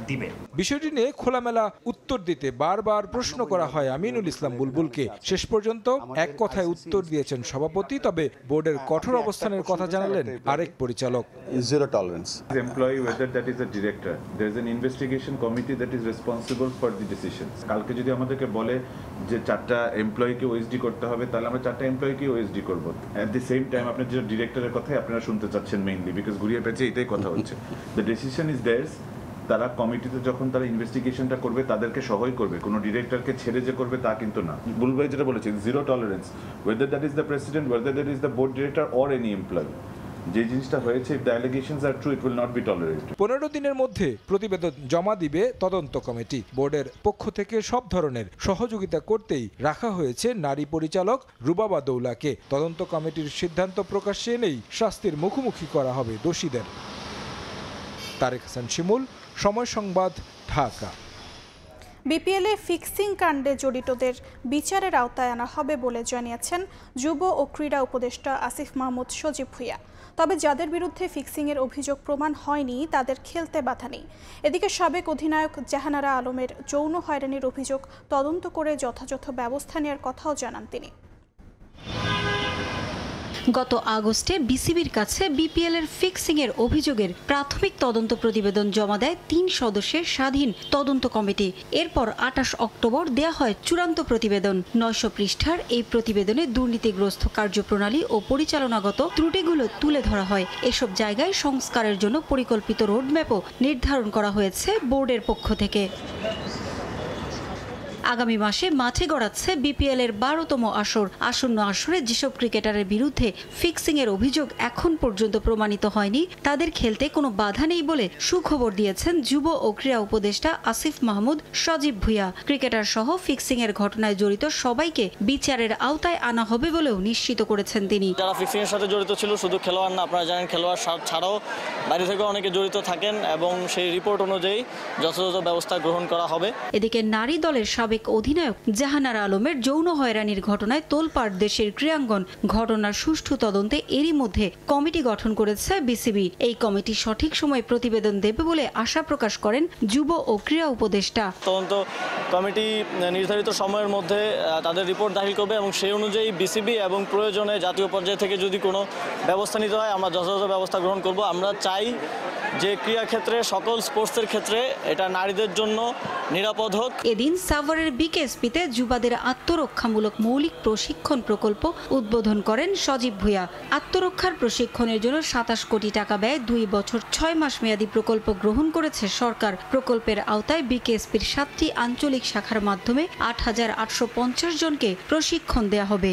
Speaker 23: দিবেন।
Speaker 22: বিষয়টি নিয়ে খোলামেলা উত্তর দিতে বারবার প্রশ্ন করা হয় আমিনুল ইসলাম বুলবুলকে। শেষ পর্যন্ত এক কথায় উত্তর দিয়েছেন সভাপতি, তবে বোর্ডের কঠোর অবস্থানের কথা জানালেন আরেক পরিচালক।
Speaker 7: Zero tolerance. Employee, whether that is a director, there is an investigation committee that is responsible for the decisions. কালকে যদি আমাদেরকে বলে যে 4টা এমপ্লয়িকে ওএসডি করতে হবে, তাহলে আমরা 4টা এমপ্লয়িকে ওএসডি করব। এট দি সেম টাইম আপনার যে ডিরেক্টরের কথাই আপনারা শুনতে চাচ্ছেন মেইনলি, বিকজ ঘুরিয়ে পেঁচে এটাই কথা হচ্ছে। The decision is there's. তারা কমিটিতে যখন তারা ইনভেস্টিগেশনটা করবে তাদেরকে সহায় করবে, কোনো ডিরেক্টরকে ছেড়ে যে করবে তা কিন্তু না। বুলবুল ভাই যেটা বলেছেন, zero tolerance, whether that is the president, whether that is the board director or any employee. যে জিনিসটা হয়েছে, if the allegations are true, it will not be tolerated.
Speaker 22: 15 দিনের মধ্যে প্রতিবেদন জমা দিবে তদন্ত কমিটি। বোর্ডের পক্ষ থেকে সব ধরনের সহযোগিতা করতেই রাখা হয়েছে নারী পরিচালক রুবাবা দৌলাকে। তদন্ত কমিটির সিদ্ধান্ত প্রকাশ্যে এনেই শাস্তির মুখোমুখি করা হবে দোষীদের। তারেক হাসান শিমুল, সময় সংবাদ, ঢাকা।
Speaker 1: বিপিএলে ফিক্সিং কাণ্ডে জড়িতদের বিচারের আওতায় আনা হবে বলে জানিয়েছেন যুব ও ক্রীড়া উপদেষ্টা আসিফ মাহমুদ সজীব ভুঁইয়া। তবে যাদের বিরুদ্ধে ফিক্সিংয়ের অভিযোগ প্রমাণ হয়নি তাদের খেলতে বাধা নেই। এদিকে সাবেক অধিনায়ক জাহানারা আলমের যৌন হয়রানির অভিযোগ তদন্ত করে যথাযথ ব্যবস্থা নেওয়ার কথাও জানান তিনি।
Speaker 11: গত আগস্টে বিসিবির কাছে বিপিএল-এর ফিক্সিংয়ের অভিযোগের প্রাথমিক তদন্ত প্রতিবেদন জমা দেয় 3 সদস্যের স্বাধীন তদন্ত কমিটি। এরপর 28 অক্টোবর দেয়া হয় চূড়ান্ত প্রতিবেদন। 900 পৃষ্ঠার এই প্রতিবেদনে দুর্নীতিগ্রস্ত কার্যপ্রণালী ও পরিচালনাগত ত্রুটিগুলো তুলে ধরা হয়। এসব জায়গায় সংস্কারের জন্য পরিকল্পিত রোডম্যাপও নির্ধারণ করা হয়েছে বোর্ডের পক্ষ থেকে। আগামী মাসে মাঠে গড়াচ্ছে বিপিএল-এর 12তম আসর। আসন্ন আসরে যেসব ক্রিকেটারের বিরুদ্ধে ফিক্সিংয়ের অভিযোগ এখন পর্যন্ত প্রমাণিত হয়নি তাদের খেলতে কোনো বাধা নেই বলে সুখবর দিয়েছেন যুব ও ক্রীড়া উপদেষ্টা আসিফ মাহমুদ সজীব ভুঁইয়া। ক্রিকেটার সহ ফিক্সিংয়ের ঘটনায় জড়িত সবাইকে বিচারের আওতায় আনা হবে বলেও নিশ্চিত করেছেন তিনি।
Speaker 13: যারা ফিক্সিংয়ের সাথে জড়িত ছিল শুধু খেলোয়াড় না, আপনারা জানেন খেলোয়াড় ছাড়াও বাইরে থেকে অনেকে জড়িত থাকেন এবং সেই রিপোর্ট অনুযায়ী যথাযথ ব্যবস্থা গ্রহণ করা হবে।
Speaker 11: এদিকে নারী দলের সাবেক অধিনায়ক জাহানারা আলমের যৌন হয়রানির ঘটনায় তোলপাড় দেশের ক্রীড়াঙ্গন। ঘটনার সুষ্ঠু তদন্তে এরই মধ্যে কমিটি গঠন করেছে বিসিবি। এই কমিটি সঠিক সময়ে প্রতিবেদন দেবে বলে আশা প্রকাশ করেন যুব ও ক্রীড়া উপদেষ্টা।
Speaker 13: তদন্ত কমিটি নির্ধারিত সময়ের মধ্যে তাদের রিপোর্ট দাখিল করবে এবং সেই অনুযায়ী বিসিবি এবং প্রয়োজনে জাতীয় পর্যায় থেকে যদি কোনো ব্যবস্থা নিতে হয় আমরা যথাযথ ব্যবস্থা গ্রহণ করব। আমরা চাই যে ক্রীড়া ক্ষেত্রে সকল স্পোর্টসের ক্ষেত্রে এটা নারীদের জন্য নিরাপদ হোক।
Speaker 11: এদিন সাভারের বিকেএসপিতে যুবাদের আত্মরক্ষামূলক মৌলিক প্রশিক্ষণ প্রকল্প উদ্বোধন করেন সজীব ভুঁইয়া। আত্মরক্ষার প্রশিক্ষণের জন্য 27 কোটি টাকা ব্যয়ে 2 বছর 6 মাস মেয়াদী প্রকল্প গ্রহণ করেছে সরকার। প্রকল্পের আওতায় বিকেএসপির 7টি আঞ্চলিক শাখার মাধ্যমে 8850 জনকে প্রশিক্ষণ দেয়া হবে।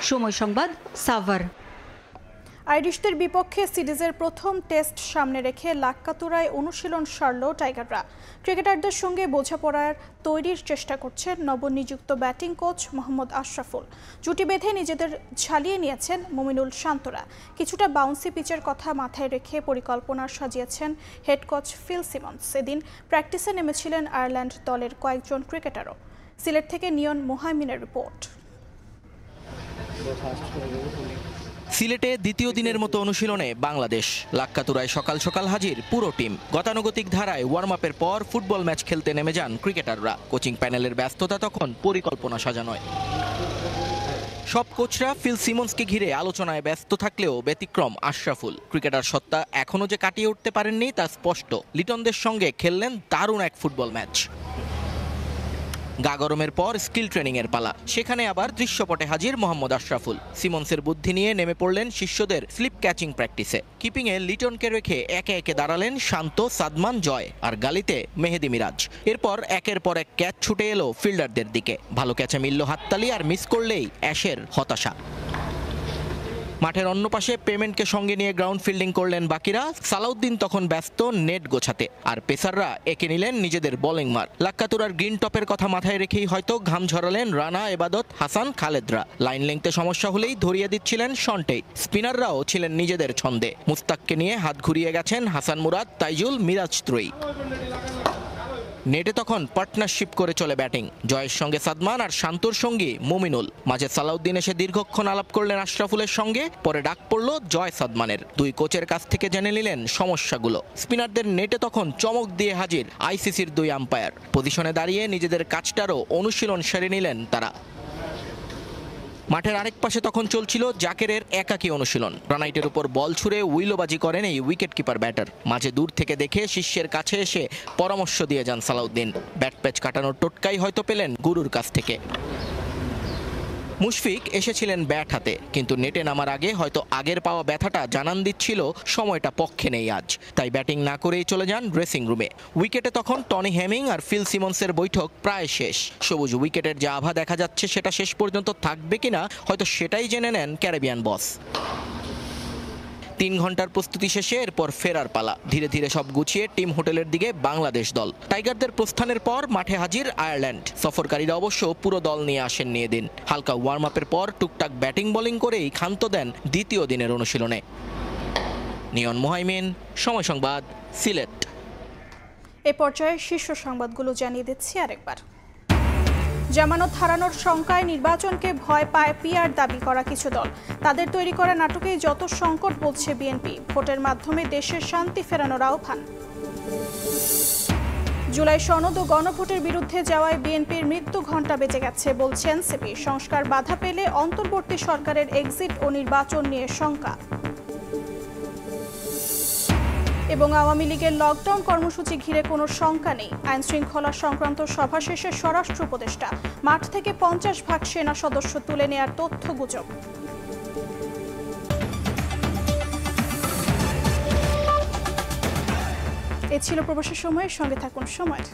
Speaker 11: সময় সংবাদ, সাভার।
Speaker 1: আইরিশদের বিপক্ষে সিরিজের প্রথম টেস্ট সামনে রেখে লাক্কাতুরায় অনুশীলন সারল টাইগাররা। ক্রিকেটারদের সঙ্গে বোঝাপড়ার তৈরির চেষ্টা করছে নবনিযুক্ত ব্যাটিং কোচ মোহাম্মদ আশরাফুল। জুটি বেঁধে নিজেদের ঝালিয়ে নিয়েছেন মুমিনুল শান্তরা। কিছুটা বাউন্সি পিচের কথা মাথায় রেখে পরিকল্পনা সাজিয়েছেন হেড কোচ ফিল সিমন্স। এদিন প্র্যাকটিসে নেমেছিলেন আয়ারল্যান্ড দলের কয়েকজন ক্রিকেটারও। সিলেট থেকে নিয়ন মোহাইমিনের রিপোর্ট।
Speaker 24: সিলেটে দ্বিতীয় দিনের মতো অনুশীলনে বাংলাদেশ। লাক্কাতুরায় সকাল সকাল হাজির পুরো টিম। গতানুগতিক ধারায় ওয়ার্ম আপের পর ফুটবল ম্যাচ খেলতে নেমে যান ক্রিকেটাররা। কোচিং প্যানেলের ব্যস্ততা তখন পরিকল্পনা সাজানোয়। সব কোচরা ফিল সিমন্সকে ঘিরে আলোচনায় ব্যস্ত থাকলেও ব্যতিক্রম আশরাফুল। ক্রিকেটার সত্তা এখনও যে কাটিয়ে উঠতে পারেননি তা স্পষ্ট। লিটনদের সঙ্গে খেললেন দারুণ এক ফুটবল ম্যাচ। গা গরমের পর স্কিল ট্রেনিং এর পালা। সেখানে আবার দৃশ্যপটে হাজির মোহাম্মদ আশরাফুল। সিমন্সের বুদ্ধি নিয়ে নেমে পড়লেন শিষ্যদের স্লিপ ক্যাচিং প্র্যাকটিসে। কিপিংয়ে লিটনকে রেখে একে একে দাঁড়ালেন শান্ত, সাদমান, জয় আর গালিতে মেহেদি মিরাজ। এরপর একের পর এক ক্যাচ ছুটে এলো ফিল্ডারদের দিকে। ভালো ক্যাচে মিলল হাততালি, আর মিস করলেই অ্যাশের হতাশা। মাঠের অন্য পাশে পেমেন্টকে সঙ্গে নিয়ে গ্রাউন্ড ফিল্ডিং করলেন বাকিরা। সালাউদ্দিন তখন ব্যস্ত নেট গোছাতে, আর পেসাররা এঁকে নিলেন নিজেদের বোলিং মার। লাক্কাতুরার গ্রিন টপের কথা মাথায় রেখেই হয়তো ঘাম ঝরালেন রানা, এবাদত, হাসান, খালেদরা। লাইন লেংথে সমস্যা হলেই ধরিয়ে দিচ্ছিলেন শন্টেই। স্পিনাররাও ছিলেন নিজেদের ছন্দে। মুস্তাককে নিয়ে হাত ঘুরিয়ে গেছেন হাসান মুরাদ, তাইজুল, মিরাজ ত্রয়ী। নেটে তখন পার্টনারশিপ করে চলে ব্যাটিং। জয়ের সঙ্গে সাদমান আর শান্তর সঙ্গী মুমিনুল। মাঝে সালাউদ্দিন এসে দীর্ঘক্ষণ আলাপ করলেন আশরাফুলের সঙ্গে। পরে ডাক পড়ল জয় সাদমানের। দুই কোচের কাছ থেকে জেনে নিলেন সমস্যাগুলো। স্পিনারদের নেটে তখন চমক দিয়ে হাজির আইসিসির দুই আম্পায়ার। পজিশনে দাঁড়িয়ে নিজেদের কাজটারও অনুশীলন সেরে নিলেন তারা। মাঠের আরেক পাশে তখন চলছিল জাকেরের একাকী অনুশীলন। গ্রানাইটের উপর বল ছুড়ে উইলোবাজি করেন এই উইকেট কিপার ব্যাটার। মাঝে দূর থেকে দেখে শিষ্যের কাছে এসে পরামর্শ দিয়ে যান সালাউদ্দিন। ব্যাট প্যাচ কাটানোর টোটকাই হয়তো পেলেন গুরুর কাছ থেকে। মুশফিক এসেছিলেন ব্যাট হাতে, কিন্তু নেটে নামার আগে হয়তো আগের পাওয়া ব্যথাটা জানান দিচ্ছিল সময়টা পক্ষে নেই আজ। তাই ব্যাটিং না করেই চলে যান ড্রেসিং রুমে। উইকেটে তখন টনি হেমিং আর ফিল সিমন্সের বৈঠক প্রায় শেষ। সবুজ উইকেটের যে আভা দেখা যাচ্ছে সেটা শেষ পর্যন্ত থাকবে কিনা হয়তো সেটাই জেনে নেন ক্যারিবিয়ান বস। 3 ঘন্টার প্রস্তুতি শেষে এরপর ফেরার পালা। ধীরে ধীরে সব গুছিয়ে টিম হোটেলের দিকে বাংলাদেশ দল। টাইগারদের প্রস্থানের পর মাঠে হাজির আয়ারল্যান্ড। সফরকারীরা অবশ্য পুরো দল নিয়ে আসেননি এদিন। হালকা ওয়ার্ম আপের পর টুকটাক ব্যাটিং বোলিং করেই ক্ষান্ত দেন দ্বিতীয় দিনের অনুশীলনে। নিয়ন মুহাইমিন, সময় সংবাদ, সিলেট।
Speaker 1: এ পর্যায়ে শীর্ষ সংবাদগুলো জানিয়ে দিচ্ছি আরেকবার। জামানত হারানোর শঙ্কায় নির্বাচনকে ভয় পায় পিআর দাবি করা কিছু দল। তাদের তৈরি করা নাটকেই যত সংকট বলছে বিএনপি। ভোটের মাধ্যমে দেশের শান্তি ফেরানোর আহ্বান। জুলাই সনদ ও গণভোটের বিরুদ্ধে যাওয়ায় বিএনপির মৃত্যু ঘণ্টা বেজে গেছে বলছে এনসিপি। সংস্কার বাধা পেলে অন্তর্বর্তী সরকারের এক্সিট ও নির্বাচন নিয়ে শঙ্কা। এবং আওয়ামী লীগের লকডাউন কর্মসূচি ঘিরে কোনো শঙ্কা নেই। আইন শৃঙ্খলা সংক্রান্ত সভা শেষে স্বরাষ্ট্র উপদেষ্টা। মাঠ থেকে 50 ভাগ সেনা সদস্য তুলে নেয়ার তথ্য গুজব। এ ছিল প্রবাসী সময়ের সঙ্গে থাকুন সময়।